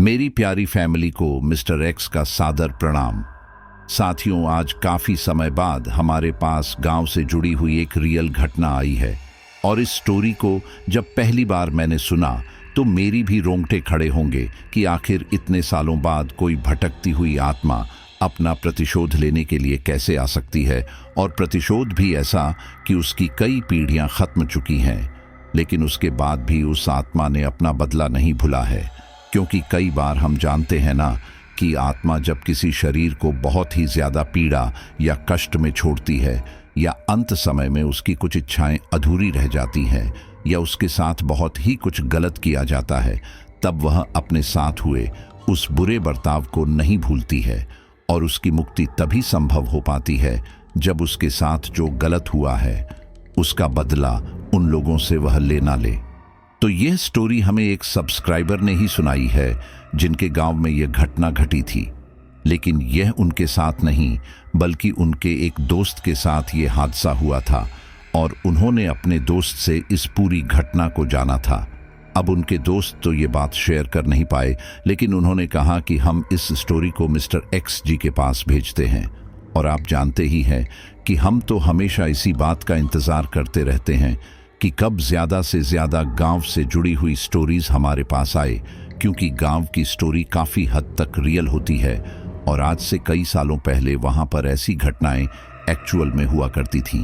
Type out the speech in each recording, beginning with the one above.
मेरी प्यारी फैमिली को मिस्टर एक्स का सादर प्रणाम। साथियों, आज काफी समय बाद हमारे पास गांव से जुड़ी हुई एक रियल घटना आई है और इस स्टोरी को जब पहली बार मैंने सुना तो मेरी भी रोंगटे खड़े होंगे कि आखिर इतने सालों बाद कोई भटकती हुई आत्मा अपना प्रतिशोध लेने के लिए कैसे आ सकती है, और प्रतिशोध भी ऐसा कि उसकी कई पीढ़ियां खत्म चुकी हैं, लेकिन उसके बाद भी उस आत्मा ने अपना बदला नहीं भुला है। क्योंकि कई बार हम जानते हैं ना कि आत्मा जब किसी शरीर को बहुत ही ज्यादा पीड़ा या कष्ट में छोड़ती है, या अंत समय में उसकी कुछ इच्छाएं अधूरी रह जाती हैं, या उसके साथ बहुत ही कुछ गलत किया जाता है, तब वह अपने साथ हुए उस बुरे बर्ताव को नहीं भूलती है, और उसकी मुक्ति तभी संभव हो पाती है जब उसके साथ जो गलत हुआ है उसका बदला उन लोगों से वह लेना ले। तो यह स्टोरी हमें एक सब्सक्राइबर ने ही सुनाई है जिनके गांव में यह घटना घटी थी, लेकिन यह उनके साथ नहीं बल्कि उनके एक दोस्त के साथ यह हादसा हुआ था, और उन्होंने अपने दोस्त से इस पूरी घटना को जाना था। अब उनके दोस्त तो ये बात शेयर कर नहीं पाए, लेकिन उन्होंने कहा कि हम इस स्टोरी को मिस्टर एक्स जी के पास भेजते हैं। और आप जानते ही हैं कि हम तो हमेशा इसी बात का इंतज़ार करते रहते हैं कि कब ज़्यादा से ज़्यादा गांव से जुड़ी हुई स्टोरीज़ हमारे पास आए, क्योंकि गांव की स्टोरी काफ़ी हद तक रियल होती है और आज से कई सालों पहले वहाँ पर ऐसी घटनाएं एक्चुअल में हुआ करती थीं।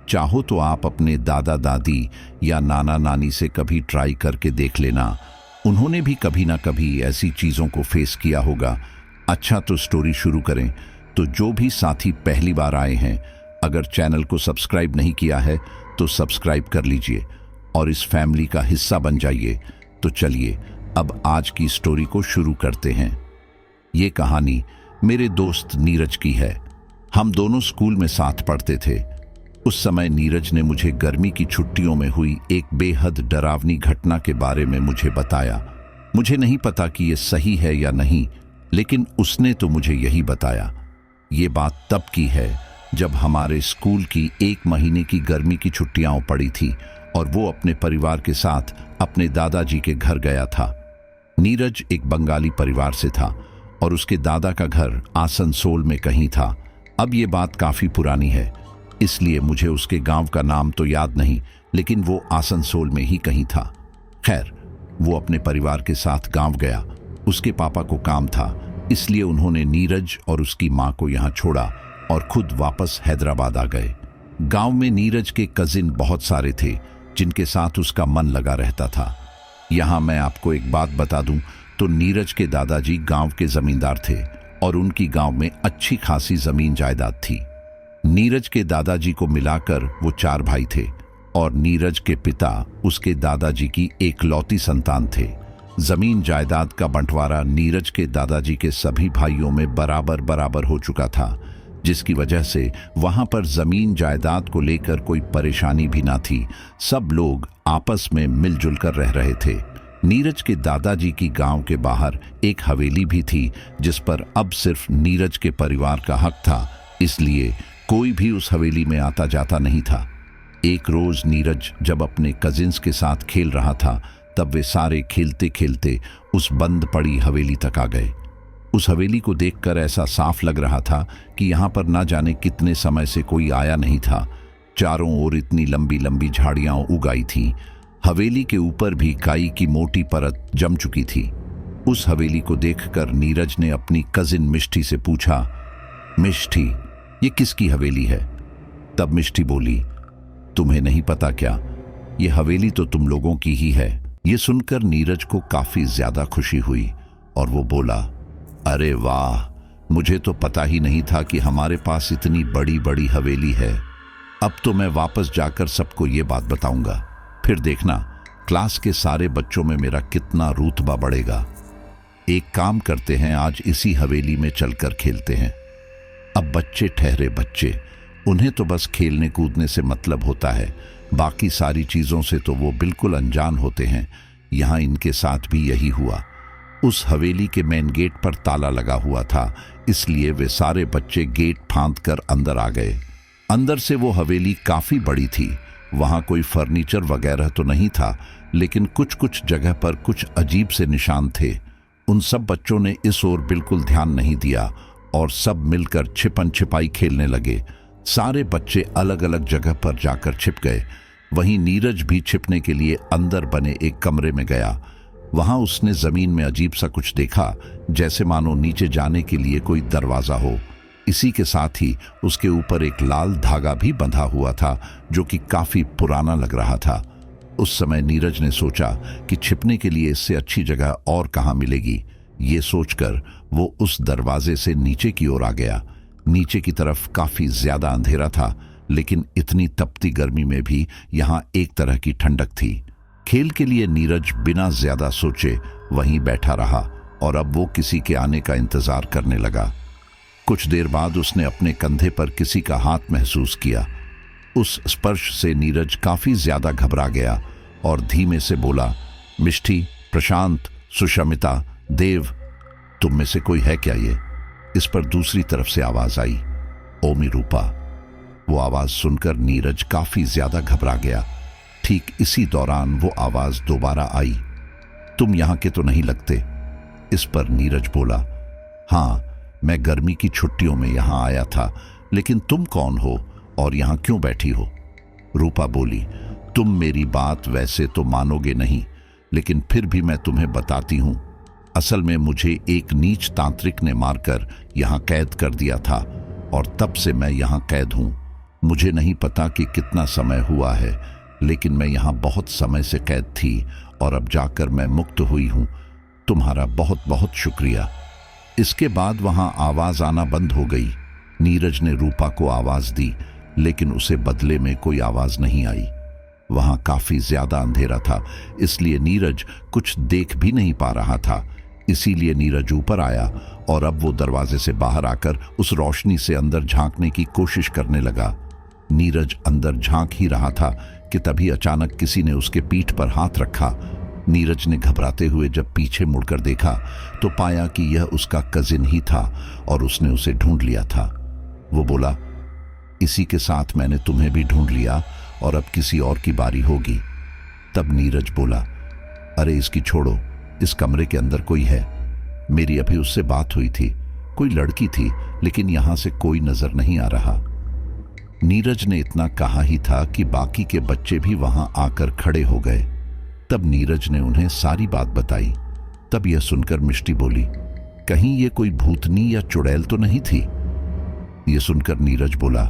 चाहो तो आप अपने दादा दादी या नाना नानी से कभी ट्राई करके देख लेना, उन्होंने भी कभी ना कभी ऐसी चीज़ों को फेस किया होगा। अच्छा, तो स्टोरी शुरू करें। तो जो भी साथी पहली बार आए हैं, अगर चैनल को सब्सक्राइब नहीं किया है तो सब्सक्राइब कर लीजिए और इस फैमिली का हिस्सा बन जाइए। तो चलिए अब आज की स्टोरी को शुरू करते हैं। ये कहानी मेरे दोस्त नीरज की है। हम दोनों स्कूल में साथ पढ़ते थे। उस समय नीरज ने मुझे गर्मी की छुट्टियों में हुई एक बेहद डरावनी घटना के बारे में मुझे बताया। मुझे नहीं पता कि ये सही है या नहीं, लेकिन उसने तो मुझे यही बताया। ये बात तब की है जब हमारे स्कूल की 1 महीने की गर्मी की छुट्टियां पड़ी थी और वो अपने परिवार के साथ अपने दादाजी के घर गया था। नीरज एक बंगाली परिवार से था और उसके दादा का घर आसनसोल में कहीं था। अब ये बात काफ़ी पुरानी है, इसलिए मुझे उसके गांव का नाम तो याद नहीं, लेकिन वो आसनसोल में ही कहीं था। खैर, वो अपने परिवार के साथ गांव गया। उसके पापा को काम था, इसलिए उन्होंने नीरज और उसकी माँ को यहाँ छोड़ा और खुद वापस हैदराबाद आ गए। गांव में नीरज के कजिन बहुत सारे थे जिनके साथ उसका मन लगा रहता था। यहाँ मैं आपको एक बात बता दूं तो नीरज के दादाजी गांव के जमींदार थे और उनकी गांव में अच्छी खासी जमीन जायदाद थी। नीरज के दादाजी को मिलाकर वो 4 भाई थे और नीरज के पिता उसके दादाजी की एकलौती संतान थे। जमीन जायदाद का बंटवारा नीरज के दादाजी के सभी भाइयों में बराबर बराबर हो चुका था, जिसकी वजह से वहां पर जमीन जायदाद को लेकर कोई परेशानी भी ना थी। सब लोग आपस में मिलजुल कर रह रहे थे। नीरज के दादाजी की गांव के बाहर एक हवेली भी थी जिस पर अब सिर्फ नीरज के परिवार का हक था, इसलिए कोई भी उस हवेली में आता जाता नहीं था। एक रोज नीरज जब अपने कजिन्स के साथ खेल रहा था, तब वे सारे खेलते खेलते उस बंद पड़ी हवेली तक आ गए। उस हवेली को देखकर ऐसा साफ लग रहा था कि यहाँ पर ना जाने कितने समय से कोई आया नहीं था। चारों ओर इतनी लंबी लंबी झाड़ियां उग आई थीं। हवेली के ऊपर भी काई की मोटी परत जम चुकी थी। उस हवेली को देखकर नीरज ने अपनी कजिन मिष्टी से पूछा, मिष्टी, ये किसकी हवेली है? तब मिष्टी बोली, तुम्हें नहीं पता क्या? ये हवेली तो तुम लोगों की ही है। ये सुनकर नीरज को काफी ज्यादा खुशी हुई और वो बोला, अरे वाह, मुझे तो पता ही नहीं था कि हमारे पास इतनी बड़ी बड़ी हवेली है। अब तो मैं वापस जाकर सबको ये बात बताऊंगा, फिर देखना क्लास के सारे बच्चों में मेरा कितना रुतबा बढ़ेगा। एक काम करते हैं, आज इसी हवेली में चलकर खेलते हैं। अब बच्चे ठहरे बच्चे, उन्हें तो बस खेलने कूदने से मतलब होता है, बाकी सारी चीज़ों से तो वो बिल्कुल अनजान होते हैं। यहाँ इनके साथ भी यही हुआ। उस हवेली के मेन गेट पर ताला लगा हुआ था, इसलिए वे सारे बच्चे गेट फांद कर अंदर आ गए। अंदर से वो हवेली काफ़ी बड़ी थी। वहाँ कोई फर्नीचर वगैरह तो नहीं था, लेकिन कुछ कुछ जगह पर कुछ अजीब से निशान थे। उन सब बच्चों ने इस ओर बिल्कुल ध्यान नहीं दिया और सब मिलकर छिपन छिपाई खेलने लगे। सारे बच्चे अलग अलग जगह पर जाकर छिप गए। वहीं नीरज भी छिपने के लिए अंदर बने एक कमरे में गया। वहां उसने जमीन में अजीब सा कुछ देखा, जैसे मानो नीचे जाने के लिए कोई दरवाजा हो। इसी के साथ ही उसके ऊपर एक लाल धागा भी बंधा हुआ था, जो कि काफी पुराना लग रहा था। उस समय नीरज ने सोचा कि छिपने के लिए इससे अच्छी जगह और कहां मिलेगी। ये सोचकर वो उस दरवाजे से नीचे की ओर आ गया। नीचे की तरफ काफी ज्यादा अंधेरा था, लेकिन इतनी तपती गर्मी में भी यहाँ एक तरह की ठंडक थी। खेल के लिए नीरज बिना ज्यादा सोचे वहीं बैठा रहा और अब वो किसी के आने का इंतजार करने लगा। कुछ देर बाद उसने अपने कंधे पर किसी का हाथ महसूस किया। उस स्पर्श से नीरज काफी ज्यादा घबरा गया और धीमे से बोला, मिष्टी, प्रशांत, सुशमिता, देव, तुम में से कोई है क्या ये? इस पर दूसरी तरफ से आवाज आई, ओमी रूपा। वो आवाज सुनकर नीरज काफी ज्यादा घबरा गया। ठीक इसी दौरान वो आवाज दोबारा आई, तुम यहां के तो नहीं लगते। इस पर नीरज बोला, हाँ, मैं गर्मी की छुट्टियों में यहां आया था, लेकिन तुम कौन हो और यहां क्यों बैठी हो? रूपा बोली, तुम मेरी बात वैसे तो मानोगे नहीं, लेकिन फिर भी मैं तुम्हें बताती हूं। असल में मुझे एक नीच तांत्रिक ने मारकर यहां कैद कर दिया था और तब से मैं यहां कैद हूं। मुझे नहीं पता कि कितना समय हुआ है, लेकिन मैं यहां बहुत समय से कैद थी और अब जाकर मैं मुक्त हुई हूं। तुम्हारा बहुत बहुत शुक्रिया। इसके बाद वहां आवाज आना बंद हो गई। नीरज ने रूपा को आवाज दी, लेकिन उसे बदले में कोई आवाज नहीं आई। वहां काफी ज्यादा अंधेरा था, इसलिए नीरज कुछ देख भी नहीं पा रहा था। इसीलिए नीरज ऊपर आया और अब वो दरवाजे से बाहर आकर उस रोशनी से अंदर झांकने की कोशिश करने लगा। नीरज अंदर झांक ही रहा था कि तभी अचानक किसी ने उसके पीठ पर हाथ रखा। नीरज ने घबराते हुए जब पीछे मुड़कर देखा तो पाया कि यह उसका कजिन ही था और उसने उसे ढूंढ लिया था। वो बोला, इसी के साथ मैंने तुम्हें भी ढूंढ लिया और अब किसी और की बारी होगी। तब नीरज बोला, अरे इसकी छोड़ो, इस कमरे के अंदर कोई है। मेरी अभी उससे बात हुई थी, कोई लड़की थी, लेकिन यहां से कोई नजर नहीं आ रहा। नीरज ने इतना कहा ही था कि बाकी के बच्चे भी वहां आकर खड़े हो गए। तब नीरज ने उन्हें सारी बात बताई। तब यह सुनकर मिष्टी बोली, कहीं ये कोई भूतनी या चुड़ैल तो नहीं थी? यह सुनकर नीरज बोला,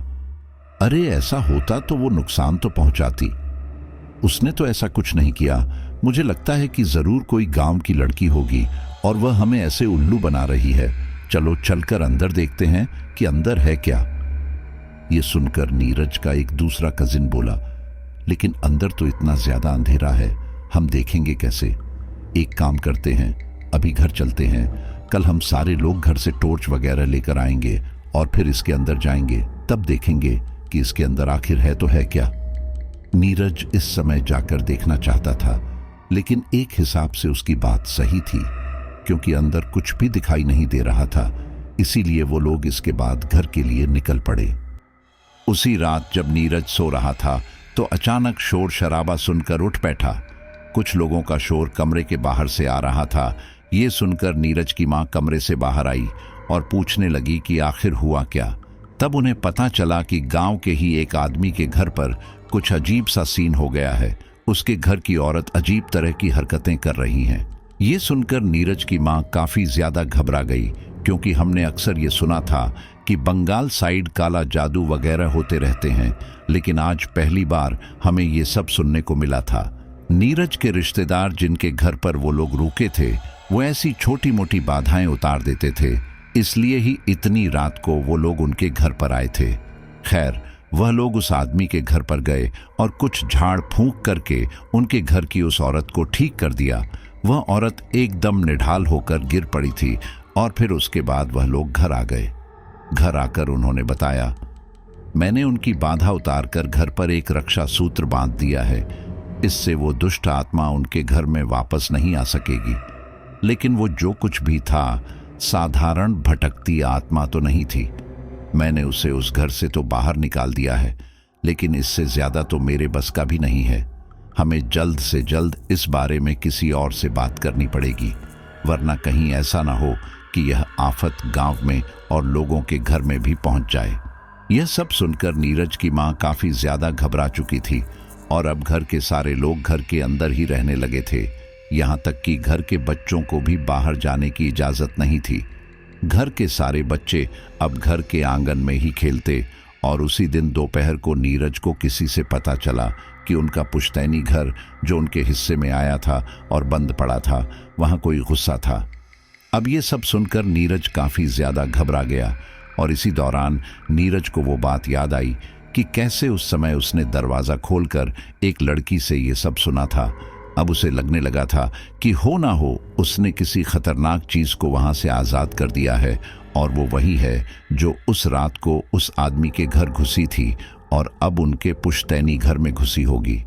अरे ऐसा होता तो वो नुकसान तो पहुंचाती। उसने तो ऐसा कुछ नहीं किया। मुझे लगता है कि जरूर कोई गांव की लड़की होगी और वह हमें ऐसे उल्लू बना रही है। चलो चलकर अंदर देखते हैं कि अंदर है क्या। यह सुनकर नीरज का एक दूसरा कजिन बोला, लेकिन अंदर तो इतना ज्यादा अंधेरा है, हम देखेंगे कैसे? एक काम करते हैं, अभी घर चलते हैं। कल हम सारे लोग घर से टॉर्च वगैरह लेकर आएंगे और फिर इसके अंदर जाएंगे, तब देखेंगे कि इसके अंदर आखिर है तो है क्या। नीरज इस समय जाकर देखना चाहता था, लेकिन एक हिसाब से उसकी बात सही थी, क्योंकि अंदर कुछ भी दिखाई नहीं दे रहा था। इसीलिए वो लोग इसके बाद घर के लिए निकल पड़े। उसी रात जब नीरज सो रहा था तो अचानक शोर शराबा सुनकर उठ बैठा। कुछ लोगों का शोर कमरे के बाहर से आ रहा था। ये सुनकर नीरज की मां कमरे से बाहर आई और पूछने लगी कि आखिर हुआ क्या। तब उन्हें पता चला कि गांव के ही एक आदमी के घर पर कुछ अजीब सा सीन हो गया है। उसके घर की औरत अजीब तरह की हरकतें कर रही हैं। ये सुनकर नीरज की मां काफी ज्यादा घबरा गई, क्योंकि हमने अक्सर ये सुना था कि बंगाल साइड काला जादू वगैरह होते रहते हैं, लेकिन आज पहली बार हमें ये सब सुनने को मिला था। नीरज के रिश्तेदार जिनके घर पर वो लोग रुके थे, वो ऐसी छोटी मोटी बाधाएं उतार देते थे, इसलिए ही इतनी रात को वो लोग उनके घर पर आए थे। खैर, वह लोग उस आदमी के घर पर गए और कुछ झाड़ फूंक करके उनके घर की उस औरत को ठीक कर दिया। वह औरत एकदम निढाल होकर गिर पड़ी थी और फिर उसके बाद वह लोग घर आ गए। घर आकर उन्होंने बताया, मैंने उनकी बाधा उतारकर घर पर एक रक्षा सूत्र बांध दिया है। इससे वो दुष्ट आत्मा उनके घर में वापस नहीं आ सकेगी। लेकिन वो जो कुछ भी था, साधारण भटकती आत्मा तो नहीं थी। मैंने उसे उस घर से तो बाहर निकाल दिया है, लेकिन इससे ज्यादा तो मेरे बस का भी नहीं है। हमें जल्द से जल्द इस बारे में किसी और से बात करनी पड़ेगी। वरना कहीं ऐसा ना हो कि यह आफत गांव में और लोगों के घर में भी पहुंच जाए। यह सब सुनकर नीरज की मां काफी ज्यादा घबरा चुकी थी और अब घर के सारे लोग घर के अंदर ही रहने लगे थे। यहाँ तक कि घर के बच्चों को भी बाहर जाने की इजाजत नहीं थी। घर के सारे बच्चे अब घर के आंगन में ही खेलते और उसी दिन दोपहर को नीरज को किसी से पता चला कि उनका पुश्तैनी घर जो उनके हिस्से में आया था और बंद पड़ा था, वहां कोई गुस्सा था। अब ये सब सुनकर नीरज काफी ज्यादा घबरा गया और इसी दौरान नीरज को वो बात याद आई कि कैसे उस समय उसने दरवाजा खोलकर एक लड़की से ये सब सुना था। अब उसे लगने लगा था कि हो ना हो उसने किसी खतरनाक चीज को वहां से आजाद कर दिया है और वो वही है जो उस रात को उस आदमी के घर घुसी थी और अब उनके पुश्तैनी घर में घुसी होगी।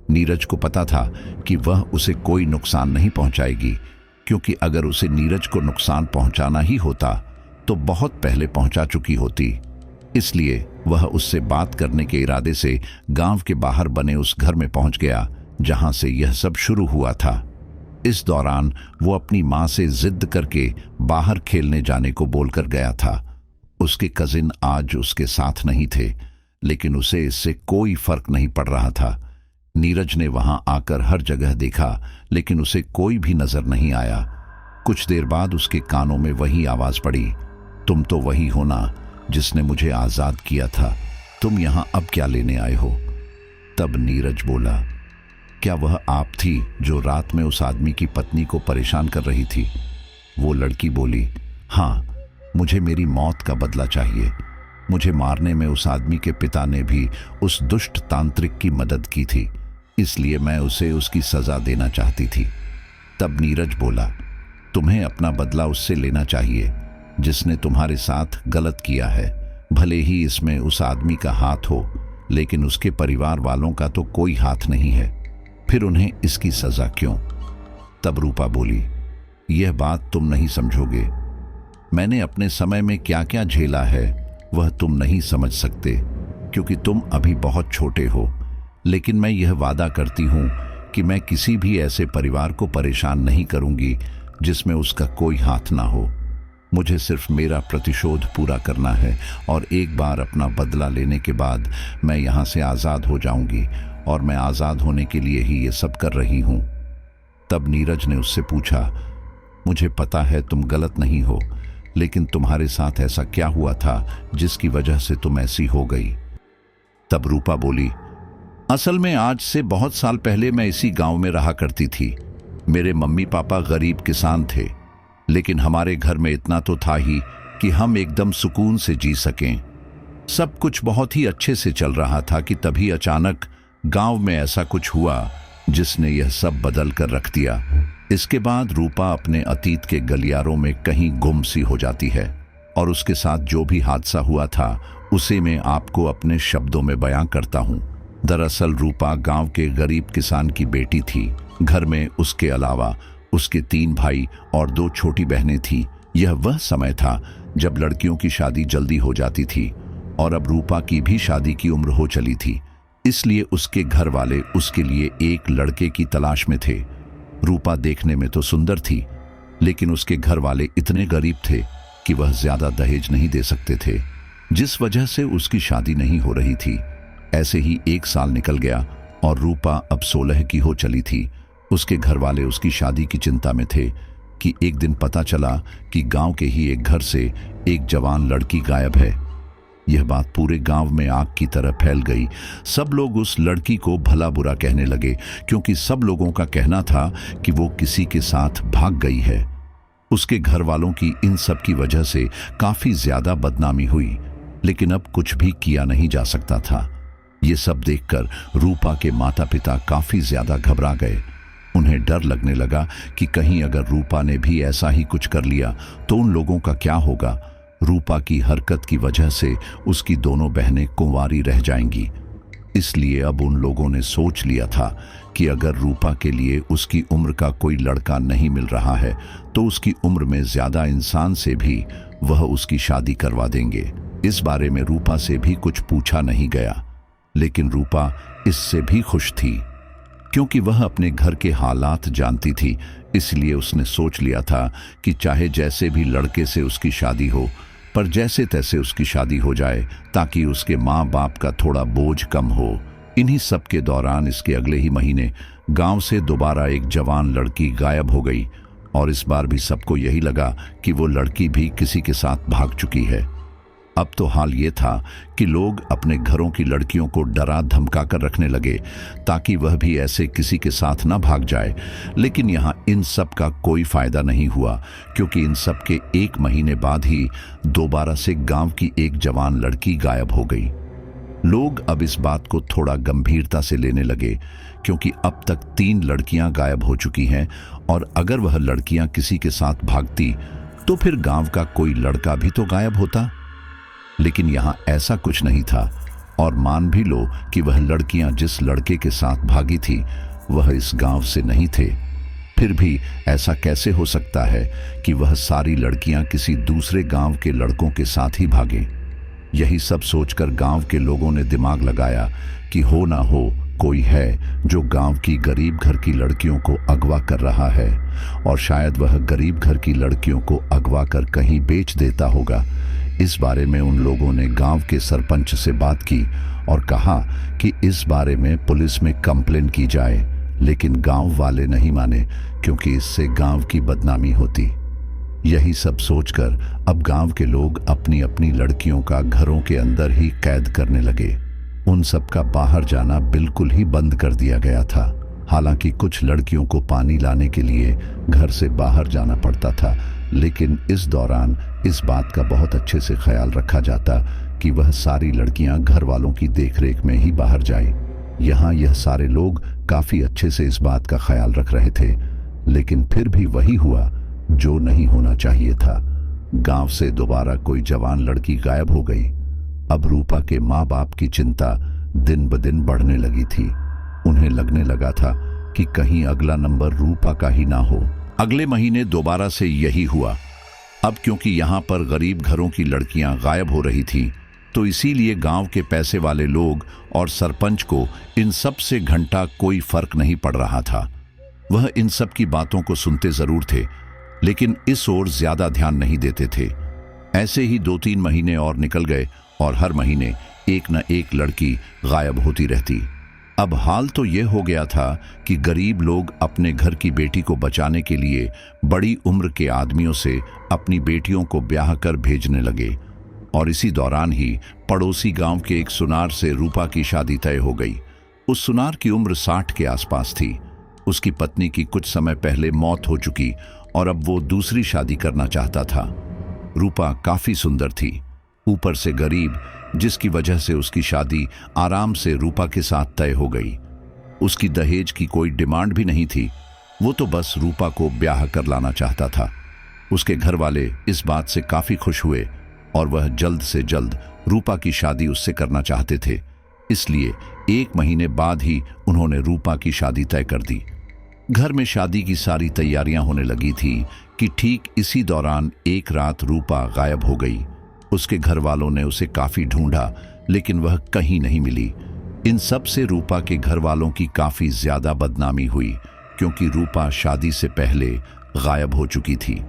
नीरज को पता था कि वह उसे कोई नुकसान नहीं पहुंचाएगी, क्योंकि अगर उसे नीरज को नुकसान पहुंचाना ही होता तो बहुत पहले पहुंचा चुकी होती। इसलिए वह उससे बात करने के इरादे से गांव के बाहर बने उस घर में पहुंच गया जहां से यह सब शुरू हुआ था। इस दौरान वो अपनी मां से जिद करके बाहर खेलने जाने को बोलकर गया था। उसके कजिन आज उसके साथ नहीं थे, लेकिन उसे इससे कोई फर्क नहीं पड़ रहा था। नीरज ने वहां आकर हर जगह देखा, लेकिन उसे कोई भी नजर नहीं आया। कुछ देर बाद उसके कानों में वही आवाज पड़ी, तुम तो वही हो ना जिसने मुझे आजाद किया था, तुम यहां अब क्या लेने आए हो? तब नीरज बोला, क्या वह आप थी जो रात में उस आदमी की पत्नी को परेशान कर रही थी? वो लड़की बोली, हाँ, मुझे मेरी मौत का बदला चाहिए। मुझे मारने में उस आदमी के पिता ने भी उस दुष्ट तांत्रिक की मदद की थी, इसलिए मैं उसे उसकी सजा देना चाहती थी। तब नीरज बोला, तुम्हें अपना बदला उससे लेना चाहिए जिसने तुम्हारे साथ गलत किया है। भले ही इसमें उस आदमी का हाथ हो, लेकिन उसके परिवार वालों का तो कोई हाथ नहीं है, फिर उन्हें इसकी सजा क्यों? तब रूपा बोली, यह बात तुम नहीं समझोगे। मैंने अपने समय में क्या क्या झेला है वह तुम नहीं समझ सकते, क्योंकि तुम अभी बहुत छोटे हो। लेकिन मैं यह वादा करती हूं कि मैं किसी भी ऐसे परिवार को परेशान नहीं करूंगी जिसमें उसका कोई हाथ ना हो। मुझे सिर्फ मेरा प्रतिशोध पूरा करना है और एक बार अपना बदला लेने के बाद मैं यहाँ से आज़ाद हो जाऊंगी, और मैं आज़ाद होने के लिए ही ये सब कर रही हूँ। तब नीरज ने उससे पूछा, मुझे पता है तुम गलत नहीं हो, लेकिन तुम्हारे साथ ऐसा क्या हुआ था जिसकी वजह से तुम ऐसी हो गई? तब रूपा बोली, असल में आज से बहुत साल पहले मैं इसी गांव में रहा करती थी। मेरे मम्मी पापा गरीब किसान थे, लेकिन हमारे घर में इतना तो था ही कि हम एकदम सुकून से जी सकें। सब कुछ बहुत ही अच्छे से चल रहा था कि तभी अचानक गांव में ऐसा कुछ हुआ जिसने यह सब बदल कर रख दिया। इसके बाद रूपा अपने अतीत के गलियारों में कहीं गुम सी हो जाती है और उसके साथ जो भी हादसा हुआ था उसे मैं आपको अपने शब्दों में बयां करता हूं। दरअसल रूपा गांव के गरीब किसान की बेटी थी। घर में उसके अलावा उसके 3 भाई और 2 छोटी बहनें थीं। यह वह समय था जब लड़कियों की शादी जल्दी हो जाती थी और अब रूपा की भी शादी की उम्र हो चली थी, इसलिए उसके घर वाले उसके लिए एक लड़के की तलाश में थे। रूपा देखने में तो सुंदर थी, लेकिन उसके घर वाले इतने गरीब थे कि वह ज्यादा दहेज नहीं दे सकते थे, जिस वजह से उसकी शादी नहीं हो रही थी। ऐसे ही 1 साल निकल गया और रूपा अब 16 की हो चली थी। उसके घर वाले उसकी शादी की चिंता में थे कि एक दिन पता चला कि गांव के ही एक घर से एक जवान लड़की गायब है। यह बात पूरे गांव में आग की तरह फैल गई। सब लोग उस लड़की को भला बुरा कहने लगे, क्योंकि सब लोगों का कहना था कि वो किसी के साथ भाग गई है। उसके घर वालों की इन सब की वजह से काफी ज्यादा बदनामी हुई, लेकिन अब कुछ भी किया नहीं जा सकता था। ये सब देखकर रूपा के माता पिता काफी ज्यादा घबरा गए। उन्हें डर लगने लगा कि कहीं अगर रूपा ने भी ऐसा ही कुछ कर लिया तो उन लोगों का क्या होगा। रूपा की हरकत की वजह से उसकी दोनों बहनें कुंवारी रह जाएंगी। इसलिए अब उन लोगों ने सोच लिया था कि अगर रूपा के लिए उसकी उम्र का कोई लड़का नहीं मिल रहा है तो उसकी उम्र में ज्यादा इंसान से भी वह उसकी शादी करवा देंगे। इस बारे में रूपा से भी कुछ पूछा नहीं गया, लेकिन रूपा इससे भी खुश थी। क्योंकि वह अपने घर के हालात जानती थी, इसलिए उसने सोच लिया था कि चाहे जैसे भी लड़के से उसकी शादी हो, पर जैसे तैसे उसकी शादी हो जाए ताकि उसके माँ बाप का थोड़ा बोझ कम हो। इन्हीं सब के दौरान इसके अगले ही महीने गांव से दोबारा एक जवान लड़की गायब हो गई और इस बार भी सबको यही लगा कि वो लड़की भी किसी के साथ भाग चुकी है। अब तो हाल ये था कि लोग अपने घरों की लड़कियों को डरा धमका कर रखने लगे ताकि वह भी ऐसे किसी के साथ ना भाग जाए। लेकिन यहाँ इन सब का कोई फायदा नहीं हुआ, क्योंकि इन सब के 1 महीने बाद ही दोबारा से गांव की एक जवान लड़की गायब हो गई। लोग अब इस बात को थोड़ा गंभीरता से लेने लगे, क्योंकि अब तक 3 लड़कियां गायब हो चुकी हैं और अगर वह लड़कियां किसी के साथ भागती तो फिर गांव का कोई लड़का भी तो गायब होता। लेकिन यहाँ ऐसा कुछ नहीं था, और मान भी लो कि वह लड़कियां जिस लड़के के साथ भागी थी वह इस गांव से नहीं थे, फिर भी ऐसा कैसे हो सकता है कि वह सारी लड़कियां किसी दूसरे गांव के लड़कों के साथ ही भागें। यही सब सोचकर गांव के लोगों ने दिमाग लगाया कि हो ना हो कोई है जो गांव की गरीब घर की लड़कियों को अगवा कर रहा है, और शायद वह गरीब घर की लड़कियों को अगवा कर कहीं बेच देता होगा। इस बारे में उन लोगों ने गांव के सरपंच से बात की और कहा कि इस बारे में पुलिस में कंप्लेन की जाए, लेकिन गांव वाले नहीं माने, क्योंकि इससे गांव की बदनामी होती। यही सब सोचकर अब गांव के लोग अपनी अपनी लड़कियों का घरों के अंदर ही कैद करने लगे। उन सब का बाहर जाना बिल्कुल ही बंद कर दिया गया था। हालांकि कुछ लड़कियों को पानी लाने के लिए घर से बाहर जाना पड़ता था, लेकिन इस दौरान इस बात का बहुत अच्छे से ख्याल रखा जाता कि वह सारी लड़कियां घर वालों की देखरेख में ही बाहर जाए। यहाँ यह सारे लोग काफी अच्छे से इस बात का ख्याल रख रहे थे, लेकिन फिर भी वही हुआ जो नहीं होना चाहिए था। गांव से दोबारा कोई जवान लड़की गायब हो गई। अब रूपा के माँ बाप की चिंता दिन ब दिन बढ़ने लगी थी। उन्हें लगने लगा था कि कहीं अगला नंबर रूपा का ही ना हो। अगले महीने दोबारा से यही हुआ। अब क्योंकि यहाँ पर गरीब घरों की लड़कियां गायब हो रही थीं, तो इसीलिए गांव के पैसे वाले लोग और सरपंच को इन सब से घंटा कोई फर्क नहीं पड़ रहा था। वह इन सब की बातों को सुनते जरूर थे, लेकिन इस ओर ज्यादा ध्यान नहीं देते थे। ऐसे ही 2-3 महीने और निकल गए और हर महीने एक न एक लड़की गायब होती रहती। अब हाल तो यह हो गया था कि गरीब लोग अपने घर की बेटी को बचाने के लिए बड़ी उम्र के आदमियों से अपनी बेटियों को ब्याह कर भेजने लगे, और इसी दौरान ही पड़ोसी गांव के एक सुनार से रूपा की शादी तय हो गई। उस सुनार की उम्र 60 के आसपास थी। उसकी पत्नी की कुछ समय पहले मौत हो चुकी और अब वो दूसरी शादी करना चाहता था। रूपा काफी सुंदर थी, ऊपर से गरीब, जिसकी वजह से उसकी शादी आराम से रूपा के साथ तय हो गई। उसकी दहेज की कोई डिमांड भी नहीं थी, वो तो बस रूपा को ब्याह कर लाना चाहता था। उसके घर वाले इस बात से काफी खुश हुए और वह जल्द से जल्द रूपा की शादी उससे करना चाहते थे। इसलिए 1 महीने बाद ही उन्होंने रूपा की शादी तय कर दी। घर में शादी की सारी तैयारियां होने लगी थी कि ठीक इसी दौरान एक रात रूपा गायब हो गई। उसके घर वालों ने उसे काफी ढूंढा, लेकिन वह कहीं नहीं मिली। इन सब से रूपा के घर वालों की काफी ज्यादा बदनामी हुई, क्योंकि रूपा शादी से पहले गायब हो चुकी थी।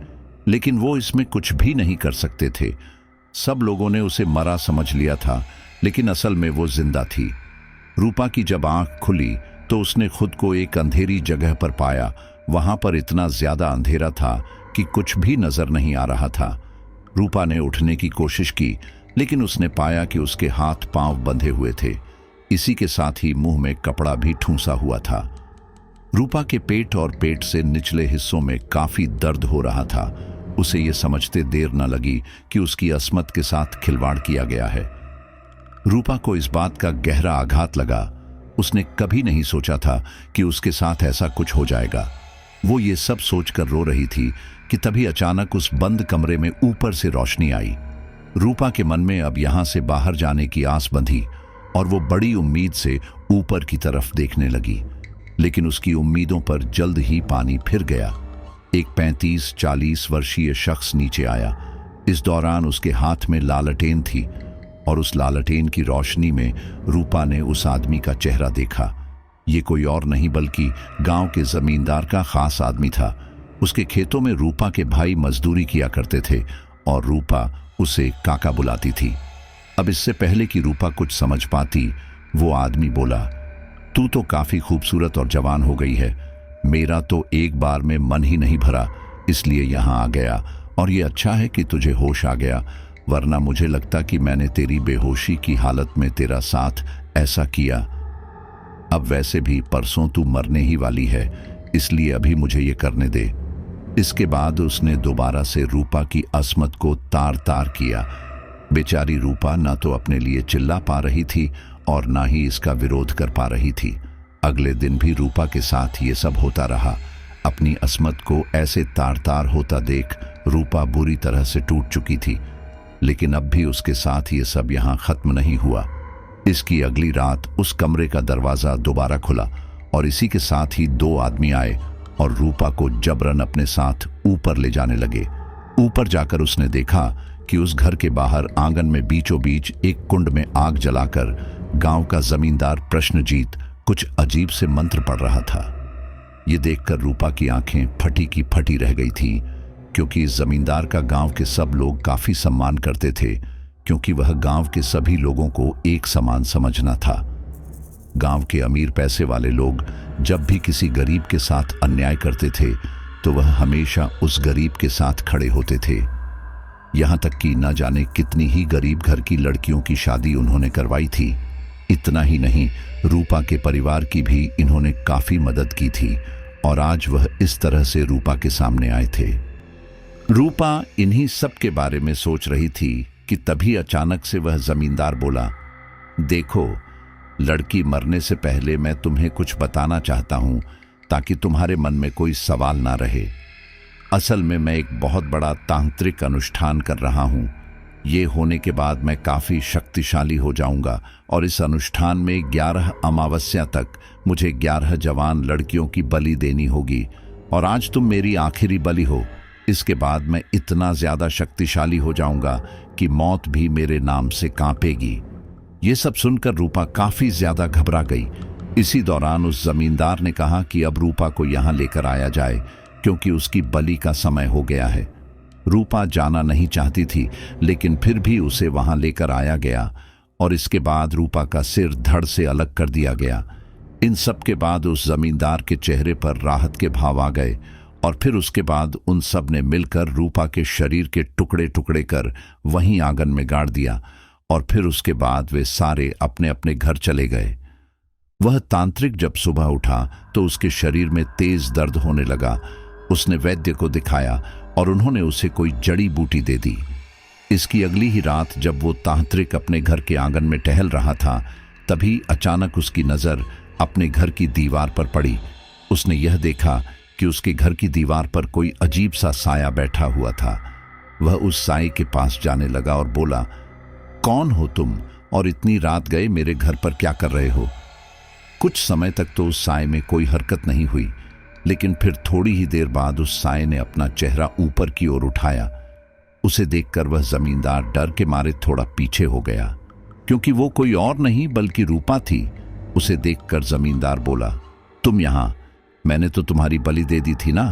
लेकिन वो इसमें कुछ भी नहीं कर सकते थे। सब लोगों ने उसे मरा समझ लिया था, लेकिन असल में वो जिंदा थी। रूपा की जब आंख खुली तो उसने खुद को एक अंधेरी जगह पर पाया। वहां पर इतना ज्यादा अंधेरा था कि कुछ भी नजर नहीं आ रहा था। रूपा ने उठने की कोशिश की, लेकिन उसने पाया कि उसके हाथ पांव बंधे हुए थे। इसी के साथ ही मुंह में कपड़ा भी ठूंसा हुआ था। रूपा के पेट और पेट से निचले हिस्सों में काफी दर्द हो रहा था। उसे ये समझते देर न लगी कि उसकी अस्मत के साथ खिलवाड़ किया गया है। रूपा को इस बात का गहरा आघात लगा। उसने कभी नहीं सोचा था कि उसके साथ ऐसा कुछ हो जाएगा। वो ये सब सोचकर रो रही थी कि तभी अचानक उस बंद कमरे में ऊपर से रोशनी आई। रूपा के मन में अब यहां से बाहर जाने की आस बंधी और वो बड़ी उम्मीद से ऊपर की तरफ देखने लगी, लेकिन उसकी उम्मीदों पर जल्द ही पानी फिर गया। एक 35-40 वर्षीय शख्स नीचे आया। इस दौरान उसके हाथ में लालटेन थी और उस लालटेन की रोशनी में रूपा ने उस आदमी का चेहरा देखा। ये कोई और नहीं बल्कि गांव के जमींदार का खास आदमी था। उसके खेतों में रूपा के भाई मजदूरी किया करते थे और रूपा उसे काका बुलाती थी। अब इससे पहले कि रूपा कुछ समझ पाती, वो आदमी बोला, तू तो काफी खूबसूरत और जवान हो गई है। मेरा तो एक बार में मन ही नहीं भरा, इसलिए यहां आ गया। और ये अच्छा है कि तुझे होश आ गया, वरना मुझे लगता कि मैंने तेरी बेहोशी की हालत में तेरा साथ ऐसा किया। अब वैसे भी परसों तू मरने ही वाली है, इसलिए अभी मुझे ये करने दे। इसके बाद उसने दोबारा से रूपा की अस्मत को तार तार किया। बेचारी रूपा ना तो अपने लिए चिल्ला पा रही थी और ना ही इसका विरोध कर पा रही थी। अगले दिन भी रूपा के साथ ये सब होता रहा। अपनी अस्मत को ऐसे तार तार होता देख रूपा बुरी तरह से टूट चुकी थी। लेकिन अब भी उसके साथ ये सब यहाँ खत्म नहीं हुआ। इसकी अगली रात उस कमरे का दरवाजा दोबारा खुला और इसी के साथ ही दो आदमी आए और रूपा को जबरन अपने साथ ऊपर ले जाने लगे। ऊपर जाकर उसने देखा कि उस घर के बाहर आंगन में बीचों बीच एक कुंड में आग जलाकर गांव का जमींदार प्रश्नजीत कुछ अजीब से मंत्र पढ़ रहा था। ये देखकर रूपा की आंखें फटी की फटी रह गई थी, क्योंकि इस जमींदार का गांव के सब लोग काफी सम्मान करते थे, क्योंकि वह गांव के सभी लोगों को एक समान समझना था। गांव के अमीर पैसे वाले लोग जब भी किसी गरीब के साथ अन्याय करते थे तो वह हमेशा उस गरीब के साथ खड़े होते थे। यहां तक कि न जाने कितनी ही गरीब घर की लड़कियों की शादी उन्होंने करवाई थी। इतना ही नहीं, रूपा के परिवार की भी इन्होंने काफी मदद की थी और आज वह इस तरह से रूपा के सामने आए थे। रूपा इन्हीं सब के बारे में सोच रही थी कि तभी अचानक से वह जमींदार बोला, देखो, लड़की मरने से पहले मैं तुम्हें कुछ बताना चाहता हूं ताकि तुम्हारे मन में कोई सवाल ना रहे। असल में मैं एक बहुत बड़ा तांत्रिक अनुष्ठान कर रहा हूं। ये होने के बाद मैं काफी शक्तिशाली हो जाऊंगा और इस अनुष्ठान में 11 अमावस्या तक मुझे 11 जवान लड़कियों की बलि देनी होगी और आज तुम मेरी आखिरी बलि हो। इसके बाद मैं इतना ज्यादा शक्तिशाली हो जाऊंगा कि मौत भी मेरे नाम से कांपेगी। ये सब सुनकर रूपा काफी ज्यादा घबरा गई। इसी दौरान उस जमींदार ने कहा कि अब रूपा को यहां लेकर आया जाए, क्योंकि उसकी बलि का समय हो गया है। रूपा जाना नहीं चाहती थी, लेकिन फिर भी उसे वहां लेकर आया गया और इसके बाद रूपा का सिर धड़ से अलग कर दिया गया। इन सब के बाद उस जमींदार के चेहरे पर राहत के भाव आ गए और फिर उसके बाद उन सब ने मिलकर रूपा के शरीर के टुकड़े टुकड़े कर वहीं आंगन में गाड़ दिया और फिर उसके बाद वे सारे अपने अपने घर चले गए। वह तांत्रिक जब सुबह उठा तो उसके शरीर में तेज दर्द होने लगा। उसने वैद्य को दिखाया और उन्होंने उसे कोई जड़ी बूटी दे दी। इसकी अगली ही रात जब वो तांत्रिक अपने घर के आंगन में टहल रहा था, तभी अचानक उसकी नजर अपने घर की दीवार पर पड़ी। उसने यह देखा कि उसके घर की दीवार पर कोई अजीब सा साया बैठा हुआ था। वह उस साये के पास जाने लगा और बोला, कौन हो तुम और इतनी रात गए मेरे घर पर क्या कर रहे हो? कुछ समय तक तो उस साये में कोई हरकत नहीं हुई, लेकिन फिर थोड़ी ही देर बाद उस साये ने अपना चेहरा ऊपर की ओर उठाया। उसे देखकर वह जमींदार डर के मारे थोड़ा पीछे हो गया, क्योंकि वो कोई और नहीं बल्कि रूपा थी। उसे देखकर जमींदार बोला, तुम यहां, मैंने तो तुम्हारी बलि दे दी थी ना?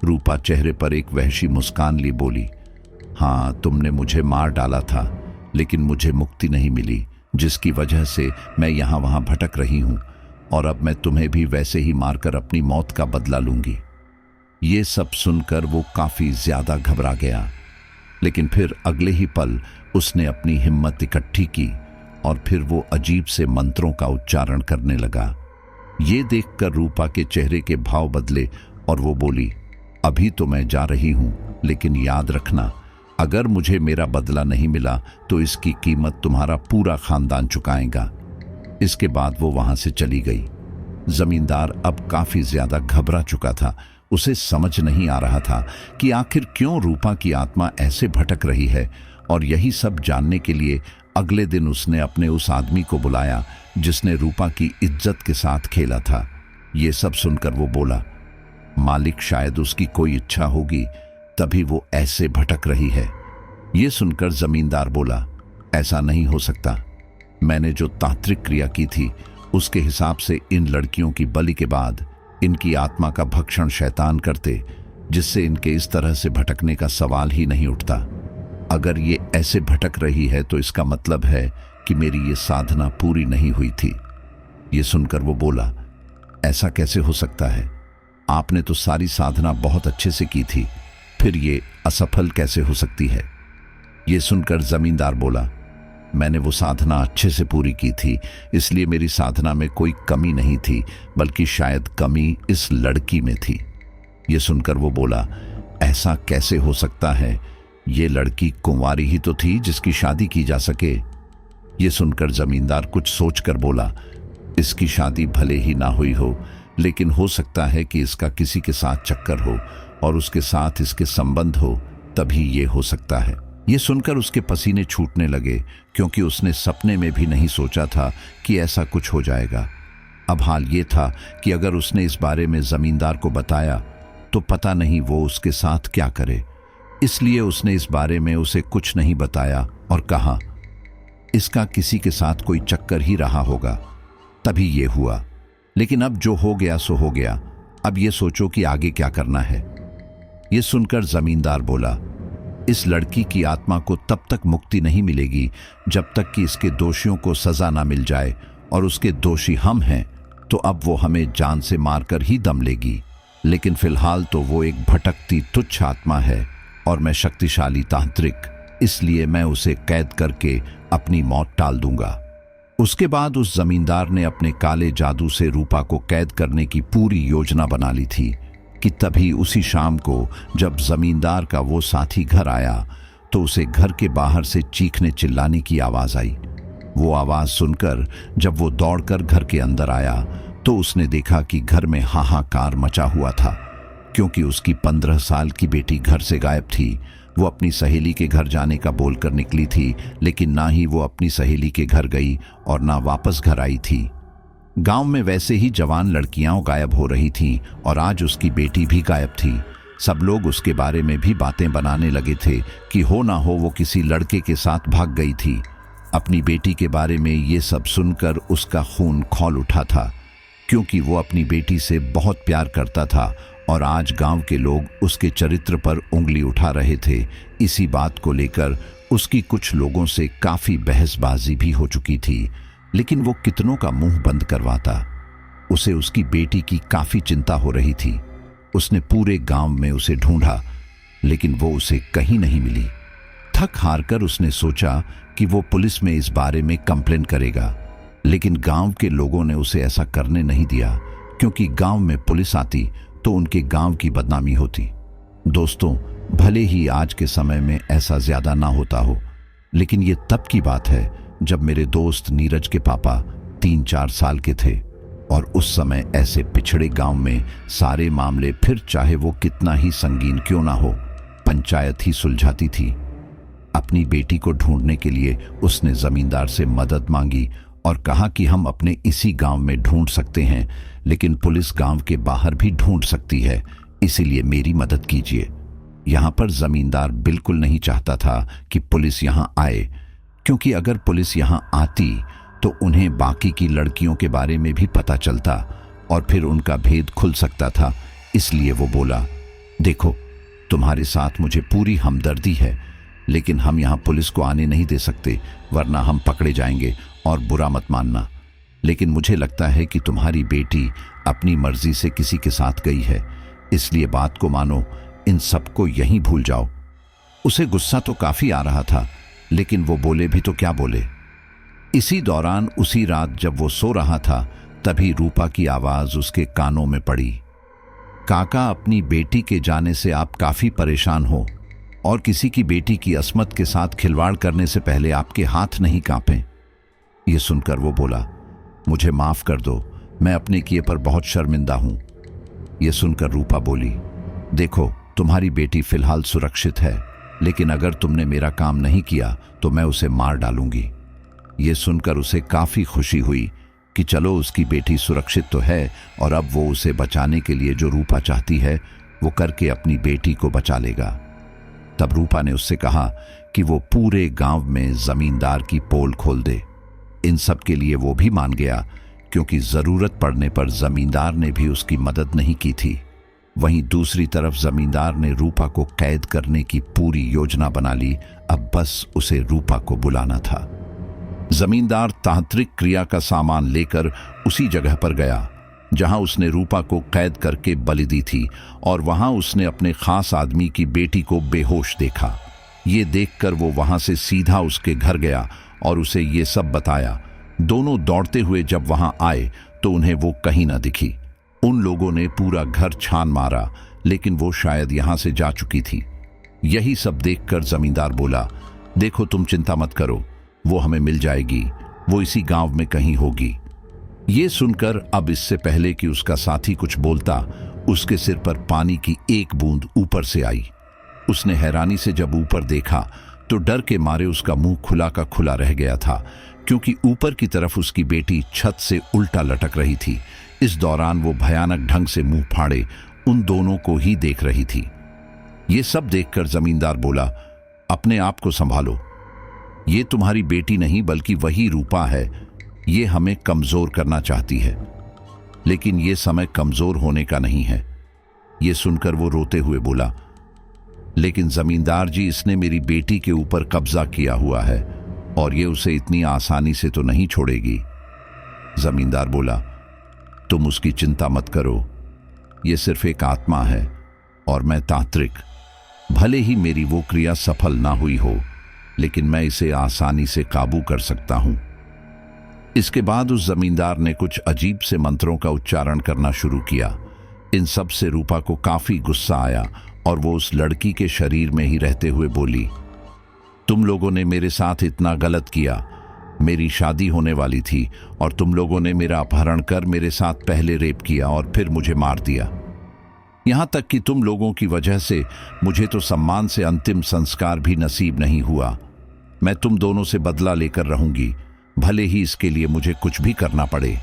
रूपा चेहरे पर एक वहशी मुस्कान ली बोली, हाँ, तुमने मुझे मार डाला था, लेकिन मुझे मुक्ति नहीं मिली, जिसकी वजह से मैं यहां वहां भटक रही हूं और अब मैं तुम्हें भी वैसे ही मारकर अपनी मौत का बदला लूंगी। ये सब सुनकर वो काफी ज्यादा घबरा गया, लेकिन फिर अगले ही पल उसने अपनी हिम्मत इकट्ठी की और फिर वो अजीब से मंत्रों का उच्चारण करने लगा। ये देखकर रूपा के चेहरे के भाव बदले और वो बोली, अभी तो मैं जा रही हूं, लेकिन याद रखना, अगर मुझे मेरा बदला नहीं मिला तो इसकी कीमत तुम्हारा पूरा खानदान चुकाएगा। इसके बाद वो वहां से चली गई। जमींदार अब काफी ज्यादा घबरा चुका था। उसे समझ नहीं आ रहा था कि आखिर क्यों रूपा की आत्मा ऐसे भटक रही है, और यही सब जानने के लिए अगले दिन उसने अपने उस आदमी को बुलाया जिसने रूपा की इज्जत के साथ खेला था। ये सब सुनकर वो बोला, मालिक, शायद उसकी कोई इच्छा होगी तभी वो ऐसे भटक रही है। ये सुनकर जमींदार बोला, ऐसा नहीं हो सकता, मैंने जो तांत्रिक क्रिया की थी उसके हिसाब से इन लड़कियों की बलि के बाद इनकी आत्मा का भक्षण शैतान करते, जिससे इनके इस तरह से भटकने का सवाल ही नहीं उठता। अगर ये ऐसे भटक रही है तो इसका मतलब है कि मेरी ये साधना पूरी नहीं हुई थी। ये सुनकर वो बोला, ऐसा कैसे हो सकता है? आपने तो सारी साधना बहुत अच्छे से की थी, फिर ये असफल कैसे हो सकती है? ये सुनकर जमींदार बोला, मैंने वो साधना अच्छे से पूरी की थी, इसलिए मेरी साधना में कोई कमी नहीं थी, बल्कि शायद कमी इस लड़की में थी। ये सुनकर वो बोला, ऐसा कैसे हो सकता है? ये लड़की कुंवारी ही तो थी जिसकी शादी की जा सके। ये सुनकर जमींदार कुछ सोचकर बोला, इसकी शादी भले ही ना हुई हो, लेकिन हो सकता है कि इसका किसी के साथ चक्कर हो और उसके साथ इसके संबंध हो, तभी ये हो सकता है। ये सुनकर उसके पसीने छूटने लगे, क्योंकि उसने सपने में भी नहीं सोचा था कि ऐसा कुछ हो जाएगा। अब हाल ये था कि अगर उसने इस बारे में जमींदार को बताया तो पता नहीं वो उसके साथ क्या करे, इसलिए उसने इस बारे में उसे कुछ नहीं बताया और कहा, इसका किसी के साथ कोई चक्कर ही रहा होगा, तभी ये हुआ। लेकिन अब जो हो गया सो हो गया, अब ये सोचो कि आगे क्या करना है। ये सुनकर जमींदार बोला, इस लड़की की आत्मा को तब तक मुक्ति नहीं मिलेगी जब तक कि इसके दोषियों को सजा ना मिल जाए, और उसके दोषी हम हैं, तो अब वो हमें जान से मारकर ही दम लेगी। लेकिन फिलहाल तो वो एक भटकती तुच्छ आत्मा है और मैं शक्तिशाली तांत्रिक, इसलिए मैं उसे कैद करके अपनी मौत टाल दूंगा। उसके बाद उस जमींदार ने अपने काले जादू से रूपा को कैद करने की पूरी योजना बना ली थी कि तभी उसी शाम को जब जमींदार का वो साथी घर आया तो उसे घर के बाहर से चीखने चिल्लाने की आवाज आई। वो आवाज सुनकर जब वो दौड़कर घर के अंदर आया तो उसने देखा कि घर में हाहाकार मचा हुआ था, क्योंकि उसकी 15 साल की बेटी घर से गायब थी। वो अपनी सहेली के घर जाने का बोलकर निकली थी, लेकिन ना ही वो अपनी सहेली के घर गई और ना वापस घर आई थी। गांव में वैसे ही जवान लड़कियां गायब हो रही थीं और आज उसकी बेटी भी गायब थी। सब लोग उसके बारे में भी बातें बनाने लगे थे कि हो ना हो वो किसी लड़के के साथ भाग गई थी। अपनी बेटी के बारे में ये सब सुनकर उसका खून खौल उठा था, क्योंकि वो अपनी बेटी से बहुत प्यार करता था और आज गांव के लोग उसके चरित्र पर उंगली उठा रहे थे। इसी बात को लेकर उसकी कुछ लोगों से काफी बहसबाजी भी हो चुकी थी, लेकिन वो कितनों का मुंह बंद करवाता। उसे उसकी बेटी की काफी चिंता हो रही थी। उसने पूरे गांव में उसे ढूंढा, लेकिन वो उसे कहीं नहीं मिली। थक हार कर उसने सोचा कि वो पुलिस में इस बारे में कंप्लेन करेगा, लेकिन गांव के लोगों ने उसे ऐसा करने नहीं दिया, क्योंकि गांव में पुलिस आती तो उनके गांव की बदनामी होती। दोस्तों, भले ही आज के समय में ऐसा ज्यादा ना होता हो, लेकिन ये तब की बात है जब मेरे दोस्त नीरज के पापा 3-4 साल के थे, और उस समय ऐसे पिछड़े गांव में सारे मामले, फिर चाहे वो कितना ही संगीन क्यों ना हो, पंचायत ही सुलझाती थी। अपनी बेटी को ढूंढने के लिए उसने जमींदार से मदद मांगी और कहा कि हम अपने इसी गांव में ढूंढ सकते हैं, लेकिन पुलिस गांव के बाहर भी ढूंढ सकती है, इसीलिए मेरी मदद कीजिए। यहां पर जमींदार बिल्कुल नहीं चाहता था कि पुलिस यहां आए, क्योंकि अगर पुलिस यहां आती तो उन्हें बाकी की लड़कियों के बारे में भी पता चलता और फिर उनका भेद खुल सकता था। इसलिए वो बोला, देखो, तुम्हारे साथ मुझे पूरी हमदर्दी है, लेकिन हम यहां पुलिस को आने नहीं दे सकते, वरना हम पकड़े जाएंगे, और बुरा मत मानना, लेकिन मुझे लगता है कि तुम्हारी बेटी अपनी मर्जी से किसी के साथ गई है, इसलिए बात को मानो, इन सबको यहीं भूल जाओ। उसे गुस्सा तो काफी आ रहा था, लेकिन वो बोले भी तो क्या बोले। इसी दौरान उसी रात जब वो सो रहा था, तभी रूपा की आवाज उसके कानों में पड़ी, काका, अपनी बेटी के जाने से आप काफी परेशान हो, और किसी की बेटी की अस्मत के साथ खिलवाड़ करने से पहले आपके हाथ नहीं कांपे। ये सुनकर वो बोला, मुझे माफ कर दो, मैं अपने किए पर बहुत शर्मिंदा हूं। ये सुनकर रूपा बोली, देखो, तुम्हारी बेटी फिलहाल सुरक्षित है, लेकिन अगर तुमने मेरा काम नहीं किया तो मैं उसे मार डालूंगी। ये सुनकर उसे काफी खुशी हुई कि चलो, उसकी बेटी सुरक्षित तो है, और अब वो उसे बचाने के लिए जो रूपा चाहती है वो करके अपनी बेटी को बचा लेगा। तब रूपा ने उससे कहा कि वो पूरे गांव में जमींदार की पोल खोल दे। इन सब के लिए वो भी मान गया, क्योंकि जरूरत पड़ने पर जमींदार ने भी उसकी मदद नहीं की थी। वहीं दूसरी तरफ जमींदार ने रूपा को कैद करने की पूरी योजना बना ली। अब बस उसे रूपा को बुलाना था। जमींदार तांत्रिक क्रिया का सामान लेकर उसी जगह पर गया जहां उसने रूपा को कैद करके बलि दी थी, और वहां उसने अपने खास आदमी की बेटी को बेहोश देखा। ये देखकर वो वहां से सीधा उसके घर गया और उसे ये सब बताया। दोनों दौड़ते हुए जब वहां आए तो उन्हें वो कहीं न दिखी। उन लोगों ने पूरा घर छान मारा, लेकिन वो शायद यहां से जा चुकी थी। यही सब देखकर जमींदार बोला, देखो तुम चिंता मत करो, वो हमें मिल जाएगी, वो इसी गांव में कहीं होगी। ये सुनकर अब इससे पहले कि उसका साथी कुछ बोलता, उसके सिर पर पानी की एक बूंद ऊपर से आई। उसने हैरानी से जब ऊपर देखा तो डर के मारे उसका मुंह खुला का खुला रह गया था, क्योंकि ऊपर की तरफ उसकी बेटी छत से उल्टा लटक रही थी। इस दौरान वो भयानक ढंग से मुंह फाड़े उन दोनों को ही देख रही थी। ये सब देखकर जमींदार बोला, अपने आप को संभालो, ये तुम्हारी बेटी नहीं बल्कि वही रूपा है। ये हमें कमजोर करना चाहती है, लेकिन ये समय कमजोर होने का नहीं है। ये सुनकर वो रोते हुए बोला, लेकिन जमींदार जी, इसने मेरी बेटी के ऊपर कब्जा किया हुआ है और ये उसे इतनी आसानी से तो नहीं छोड़ेगी। जमींदार बोला, तुम उसकी चिंता मत करो, ये सिर्फ एक आत्मा है और मैं तांत्रिक, भले ही मेरी वो क्रिया सफल ना हुई हो, लेकिन मैं इसे आसानी से काबू कर सकता हूं। इसके बाद उस जमींदार ने कुछ अजीब से मंत्रों का उच्चारण करना शुरू किया। इन सब से रूपा को काफी गुस्सा आया और वो उस लड़की के शरीर में ही रहते हुए बोली, तुम लोगों ने मेरे साथ इतना गलत किया। मेरी शादी होने वाली थी और तुम लोगों ने मेरा अपहरण कर मेरे साथ पहले रेप किया और फिर मुझे मार दिया। यहां तक कि तुम लोगों की वजह से मुझे तो सम्मान से अंतिम संस्कार भी नसीब नहीं हुआ। मैं तुम दोनों से बदला लेकर रहूंगी, भले ही इसके लिए मुझे कुछ भी करना पड़े।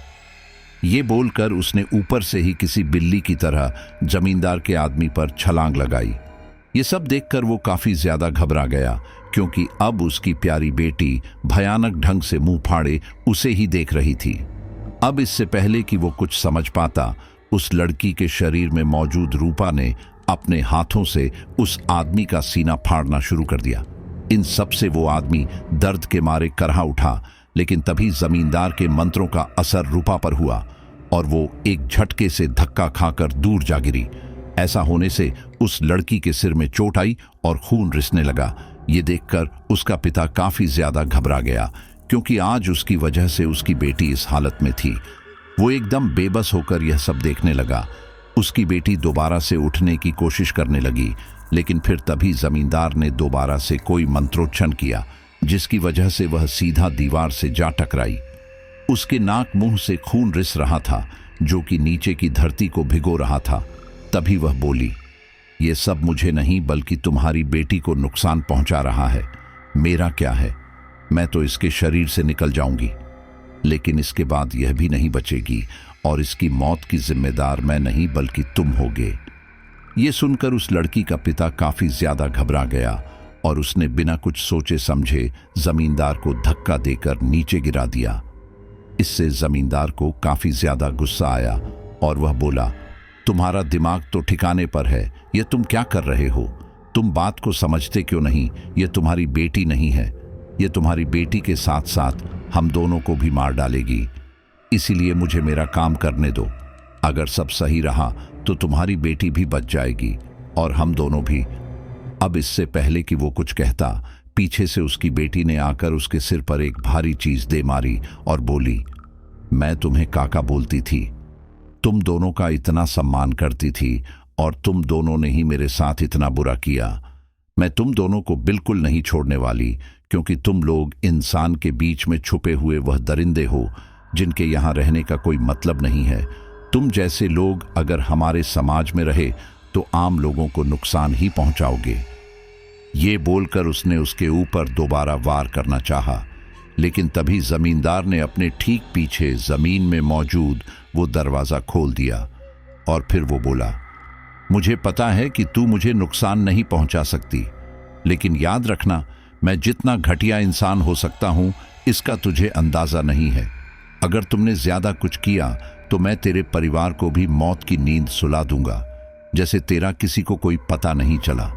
ये बोलकर उसने ऊपर से ही किसी बिल्ली की तरह जमींदार के आदमी पर छलांग लगाई। ये सब देखकर वो काफी ज्यादा घबरा गया, क्योंकि अब उसकी प्यारी बेटी भयानक ढंग से मुंह फाड़े उसे ही देख रही थी। अब इससे पहले कि वो कुछ समझ पाता, उस लड़की के शरीर में मौजूद रूपा ने अपने हाथों से उस आदमी का सीना फाड़ना शुरू कर दिया। इन सब से वो आदमी दर्द के मारे करहा उठा, लेकिन तभी जमींदार के मंत्रों का असर रूपा पर हुआ और वो एक झटके से धक्का खाकर दूर जा गिरी। ऐसा होने से उस लड़की के सिर में चोट आई और खून रिसने लगा। ये देखकर उसका पिता काफी ज्यादा घबरा गया, क्योंकि आज उसकी वजह से उसकी बेटी इस हालत में थी। वो एकदम बेबस होकर यह सब देखने लगा। उसकी बेटी दोबारा से उठने की कोशिश करने लगी, लेकिन फिर तभी जमींदार ने दोबारा से कोई मंत्रोच्चारण किया, जिसकी वजह से वह सीधा दीवार से जा टकराई। उसके नाक मुंह से खून रिस रहा था, जो कि नीचे की धरती को भिगो रहा था। तभी वह बोली, ये सब मुझे नहीं बल्कि तुम्हारी बेटी को नुकसान पहुंचा रहा है। मेरा क्या है, मैं तो इसके शरीर से निकल जाऊंगी, लेकिन इसके बाद यह भी नहीं बचेगी और इसकी मौत की जिम्मेदार मैं नहीं बल्कि तुम होगे। ये सुनकर उस लड़की का पिता काफी ज्यादा घबरा गया और उसने बिना कुछ सोचे समझे जमींदार को धक्का देकर नीचे गिरा दिया। इससे जमींदार को काफी ज्यादा गुस्सा आया और वह बोला, तुम्हारा दिमाग तो ठिकाने पर है, ये तुम क्या कर रहे हो? तुम बात को समझते क्यों नहीं? ये तुम्हारी बेटी नहीं है, ये तुम्हारी बेटी के साथ साथ हम दोनों को भी मार डालेगी। इसीलिए मुझे मेरा काम करने दो। अगर सब सही रहा तो तुम्हारी बेटी भी बच जाएगी और हम दोनों भी। अब इससे पहले कि वो कुछ कहता, पीछे से उसकी बेटी ने आकर उसके सिर पर एक भारी चीज दे मारी और बोली, मैं तुम्हें काका बोलती थी, तुम दोनों का इतना सम्मान करती थी और तुम दोनों ने ही मेरे साथ इतना बुरा किया। मैं तुम दोनों को बिल्कुल नहीं छोड़ने वाली, क्योंकि तुम लोग इंसान के बीच में छुपे हुए वह दरिंदे हो जिनके यहाँ रहने का कोई मतलब नहीं है। तुम जैसे लोग अगर हमारे समाज में रहे तो आम लोगों को नुकसान ही पहुंचाओगे। ये बोलकर उसने उसके ऊपर दोबारा वार करना चाहा, लेकिन तभी जमींदार ने अपने ठीक पीछे जमीन में मौजूद वो दरवाजा खोल दिया और फिर वो बोला, मुझे पता है कि तू मुझे नुकसान नहीं पहुंचा सकती, लेकिन याद रखना, मैं जितना घटिया इंसान हो सकता हूं इसका तुझे अंदाजा नहीं है। अगर तुमने ज्यादा कुछ किया तो मैं तेरे परिवार को भी मौत की नींद सुला दूंगा, जैसे तेरा किसी को कोई पता नहीं चला,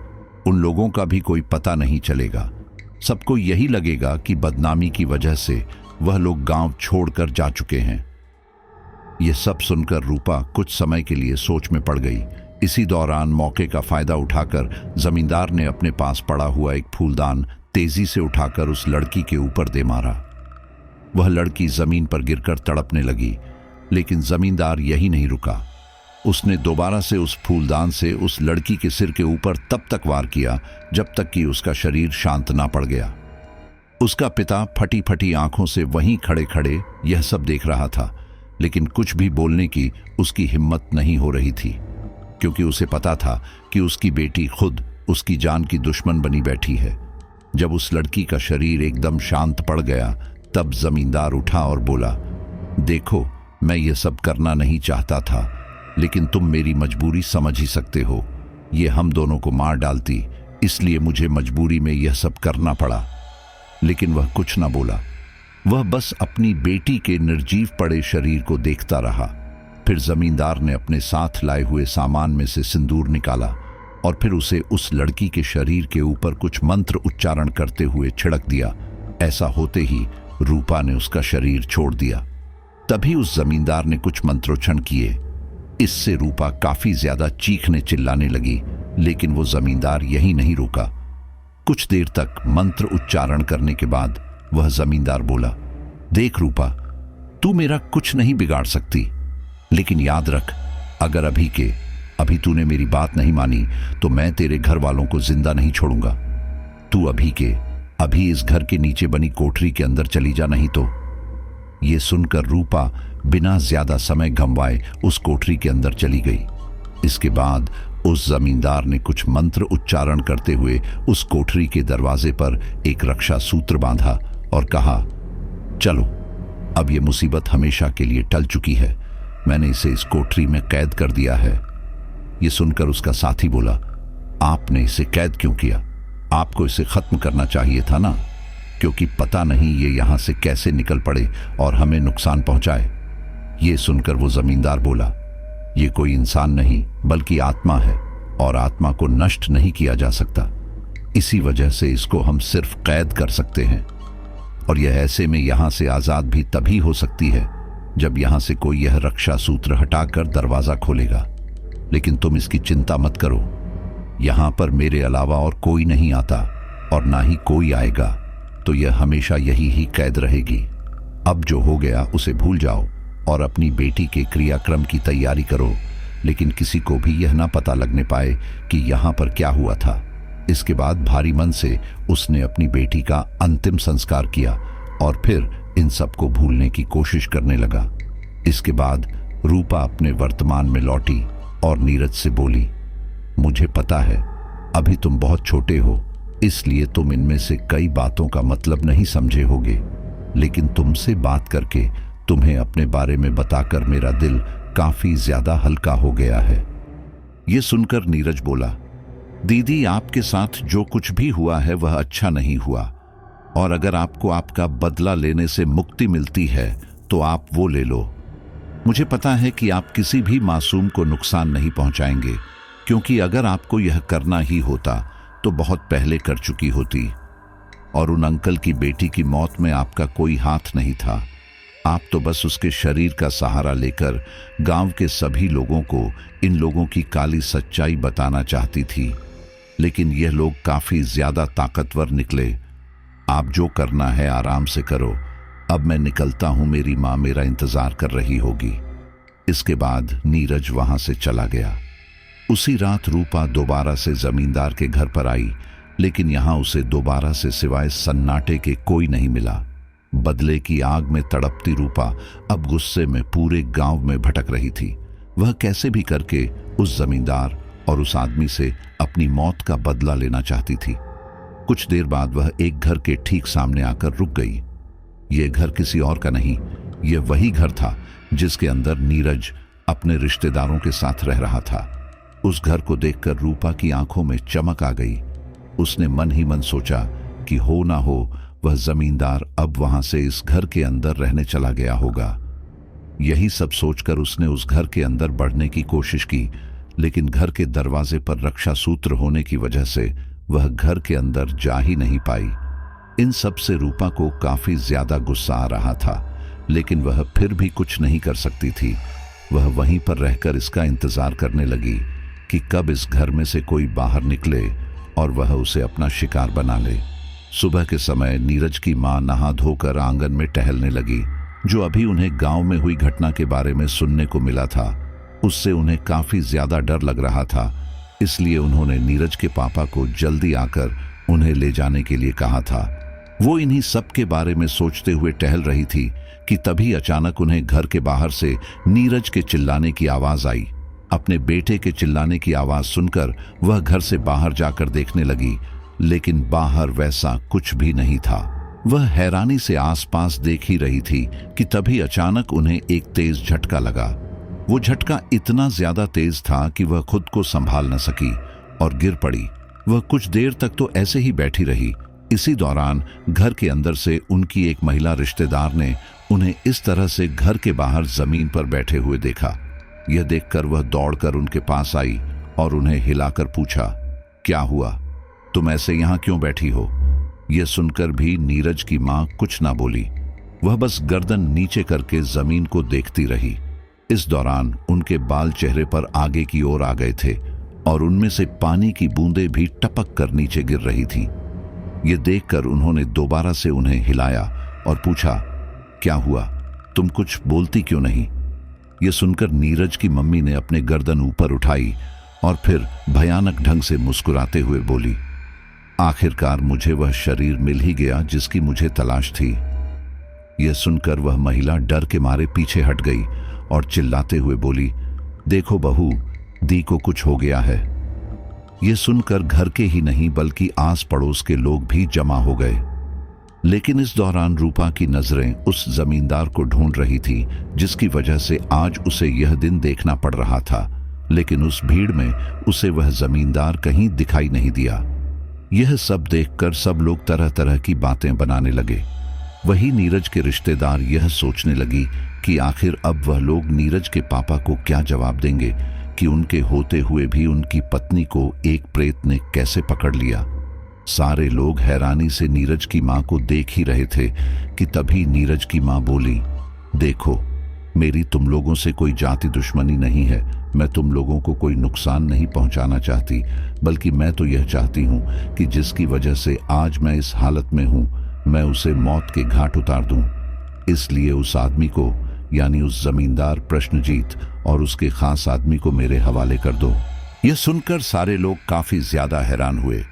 उन लोगों का भी कोई पता नहीं चलेगा। सबको यही लगेगा कि बदनामी की वजह से वह लोग गांव छोड़कर जा चुके हैं। यह सब सुनकर रूपा कुछ समय के लिए सोच में पड़ गई। इसी दौरान मौके का फायदा उठाकर जमींदार ने अपने पास पड़ा हुआ एक फूलदान तेजी से उठाकर उस लड़की के ऊपर दे मारा। वह लड़की जमीन पर गिरकर तड़पने लगी, लेकिन जमींदार यही नहीं रुका। उसने दोबारा से उस फूलदान से उस लड़की के सिर के ऊपर तब तक वार किया जब तक कि उसका शरीर शांत ना पड़ गया। उसका पिता फटी फटी आंखों से वहीं खड़े खड़े यह सब देख रहा था, लेकिन कुछ भी बोलने की उसकी हिम्मत नहीं हो रही थी, क्योंकि उसे पता था कि उसकी बेटी खुद उसकी जान की दुश्मन बनी बैठी है। जब उस लड़की का शरीर एकदम शांत पड़ गया, तब जमींदार उठा और बोला, देखो, मैं ये सब करना नहीं चाहता था, लेकिन तुम मेरी मजबूरी समझ ही सकते हो। ये हम दोनों को मार डालती, इसलिए मुझे मजबूरी में यह सब करना पड़ा। लेकिन वह कुछ ना बोला। वह बस अपनी बेटी के निर्जीव पड़े शरीर को देखता रहा। फिर जमींदार ने अपने साथ लाए हुए सामान में से सिंदूर निकाला और फिर उसे उस लड़की के शरीर के ऊपर कुछ मंत्र उच्चारण करते हुए छिड़क दिया। ऐसा होते ही रूपा ने उसका शरीर छोड़ दिया। तभी उस जमींदार ने कुछ मंत्रोच्चारण किए। इससे रूपा काफी ज्यादा चीखने चिल्लाने लगी, लेकिन वो जमींदार यहीं नहीं रुका। कुछ देर तक मंत्र उच्चारण करने के बाद वह जमींदार बोला, देख रूपा, तू मेरा कुछ नहीं बिगाड़ सकती, लेकिन याद रख, अगर अभी तूने मेरी बात नहीं मानी तो मैं तेरे घर वालों को जिंदा नहीं छोड़ूंगा। तू अभी इस घर के नीचे बनी कोठरी के अंदर चली जा, नहीं तो। ये सुनकर रूपा बिना ज्यादा समय गंवाए उस कोठरी के अंदर चली गई। इसके बाद उस जमींदार ने कुछ मंत्र उच्चारण करते हुए उस कोठरी के दरवाजे पर एक रक्षा सूत्र बांधा और कहा, चलो, अब ये मुसीबत हमेशा के लिए टल चुकी है। मैंने इसे इस कोठरी में कैद कर दिया है। ये सुनकर उसका साथी बोला, आपने इसे कैद क्यों किया? आपको इसे खत्म करना चाहिए था ना, क्योंकि पता नहीं ये यहां से कैसे निकल पड़े और हमें नुकसान पहुंचाए। ये सुनकर वो जमींदार बोला, ये कोई इंसान नहीं बल्कि आत्मा है और आत्मा को नष्ट नहीं किया जा सकता। इसी वजह से इसको हम सिर्फ कैद कर सकते हैं, और यह ऐसे में यहां से आजाद भी तभी हो सकती है जब यहां से कोई यह रक्षा सूत्र हटाकर दरवाजा खोलेगा। लेकिन तुम इसकी चिंता मत करो, यहां पर मेरे अलावा और कोई नहीं आता और ना ही कोई आएगा, तो यह हमेशा यही ही कैद रहेगी। अब जो हो गया उसे भूल जाओ और अपनी बेटी के क्रियाक्रम की तैयारी करो, लेकिन किसी को भी यह ना पता लगने पाए कि यहां पर क्या हुआ था। इसके बाद भारी मन से उसने अपनी बेटी का अंतिम संस्कार किया और फिर इन सबको भूलने की कोशिश करने लगा। इसके बाद रूपा अपने वर्तमान में लौटी और नीरज से बोली, मुझे पता है अभी तुम बहुत छोटे हो, इसलिए तुम इनमें से कई बातों का मतलब नहीं समझे होगे, लेकिन तुमसे बात करके, तुम्हें अपने बारे में बताकर मेरा दिल काफी ज्यादा हल्का हो गया है। यह सुनकर नीरज बोला, दीदी, आपके साथ जो कुछ भी हुआ है वह अच्छा नहीं हुआ, और अगर आपको आपका बदला लेने से मुक्ति मिलती है तो आप वो ले लो। मुझे पता है कि आप किसी भी मासूम को नुकसान नहीं पहुंचाएंगे, क्योंकि अगर आपको यह करना ही होता तो बहुत पहले कर चुकी होती, और उन अंकल की बेटी की मौत में आपका कोई हाथ नहीं था। आप तो बस उसके शरीर का सहारा लेकर गांव के सभी लोगों को इन लोगों की काली सच्चाई बताना चाहती थी, लेकिन यह लोग काफी ज्यादा ताकतवर निकले। आप जो करना है आराम से करो, अब मैं निकलता हूं, मेरी माँ मेरा इंतजार कर रही होगी। इसके बाद नीरज वहां से चला गया। उसी रात रूपा दोबारा से जमींदार के घर पर आई, लेकिन यहां उसे दोबारा से सिवाय सन्नाटे के कोई नहीं मिला। बदले की आग में तड़पती रूपा अब गुस्से में पूरे गांव में भटक रही थी। वह कैसे भी करके उस जमींदार और उस आदमी से अपनी मौत का बदला लेना चाहती थी। कुछ देर बाद वह एक घर के ठीक सामने आकर रुक गई। यह घर किसी और का नहीं, यह वही घर था जिसके अंदर नीरज अपने रिश्तेदारों के साथ रह रहा था। उस घर को देखकर रूपा की आंखों में चमक आ गई। उसने मन ही मन सोचा कि कि हो ना हो वह जमींदार अब वहां से इस घर के अंदर रहने चला गया होगा। यही सब सोचकर उसने उस घर के अंदर बढ़ने की कोशिश की, लेकिन घर के दरवाजे पर रक्षा सूत्र होने की वजह से वह घर के अंदर जा ही नहीं पाई। इन सब से रूपा को काफी ज्यादा गुस्सा आ रहा था, लेकिन वह फिर भी कुछ नहीं कर सकती थी। वह वहीं पर रहकर इसका इंतजार करने लगी कि कब इस घर में से कोई बाहर निकले और वह उसे अपना शिकार बना ले। सुबह के समय नीरज की मां नहा धोकर आंगन में टहलने लगी। जो अभी उन्हें गांव में हुई घटना के बारे में सुनने को मिला था, उससे उन्हें काफी ज्यादा डर लग रहा था। इसलिए उन्होंने नीरज के पापा को जल्दी आकर उन्हें ले जाने के लिए कहा था। वो इन्हीं सब के बारे में सोचते हुए टहल रही थी कि तभी अचानक उन्हें घर के बाहर से नीरज के चिल्लाने की आवाज आई। अपने बेटे के चिल्लाने की आवाज सुनकर वह घर से बाहर जाकर देखने लगी, लेकिन बाहर वैसा कुछ भी नहीं था। वह हैरानी से आसपास देख ही रही थी कि तभी अचानक उन्हें एक तेज झटका लगा। वो झटका इतना ज्यादा तेज था कि वह खुद को संभाल न सकी और गिर पड़ी। वह कुछ देर तक तो ऐसे ही बैठी रही। इसी दौरान घर के अंदर से उनकी एक महिला रिश्तेदार ने उन्हें इस तरह से घर के बाहर जमीन पर बैठे हुए देखा। यह देखकर वह दौड़कर उनके पास आई और उन्हें हिलाकर पूछा, क्या हुआ? तुम ऐसे यहां क्यों बैठी हो? यह सुनकर भी नीरज की मां कुछ ना बोली। वह बस गर्दन नीचे करके जमीन को देखती रही। इस दौरान उनके बाल चेहरे पर आगे की ओर आ गए थे और उनमें से पानी की बूंदें भी टपक कर नीचे गिर रही थी। यह देखकर उन्होंने दोबारा से उन्हें हिलाया और पूछा, क्या हुआ? तुम कुछ बोलती क्यों नहीं? यह सुनकर नीरज की मम्मी ने अपने गर्दन ऊपर उठाई और फिर भयानक ढंग से मुस्कुराते हुए बोली, आखिरकार मुझे वह शरीर मिल ही गया जिसकी मुझे तलाश थी। यह सुनकर वह महिला डर के मारे पीछे हट गई और चिल्लाते हुए बोली, देखो बहू, दी को कुछ हो गया है। यह सुनकर घर के ही नहीं बल्कि आस पड़ोस के लोग भी जमा हो गए। लेकिन इस दौरान रूपा की नजरें उस जमींदार को ढूंढ रही थी जिसकी वजह से आज उसे यह दिन देखना पड़ रहा था, लेकिन उस भीड़ में उसे वह जमींदार कहीं दिखाई नहीं दिया। यह सब देखकर सब लोग तरह तरह की बातें बनाने लगे। वही नीरज के रिश्तेदार यह सोचने लगी कि आखिर अब वह लोग नीरज के पापा को क्या जवाब देंगे कि उनके होते हुए भी उनकी पत्नी को एक प्रेत ने कैसे पकड़ लिया। सारे लोग हैरानी से नीरज की मां को देख ही रहे थे कि तभी नीरज की मां बोली, देखो, मेरी तुम लोगों से कोई जाति दुश्मनी नहीं है। मैं तुम लोगों को कोई नुकसान नहीं पहुंचाना चाहती, बल्कि मैं तो यह चाहती हूं कि जिसकी वजह से आज मैं इस हालत में हूं, मैं उसे मौत के घाट उतार दूं। इसलिए उस आदमी को, यानी उस जमींदार प्रश्नजीत और उसके खास आदमी को मेरे हवाले कर दो। यह सुनकर सारे लोग काफी ज्यादा हैरान हुए,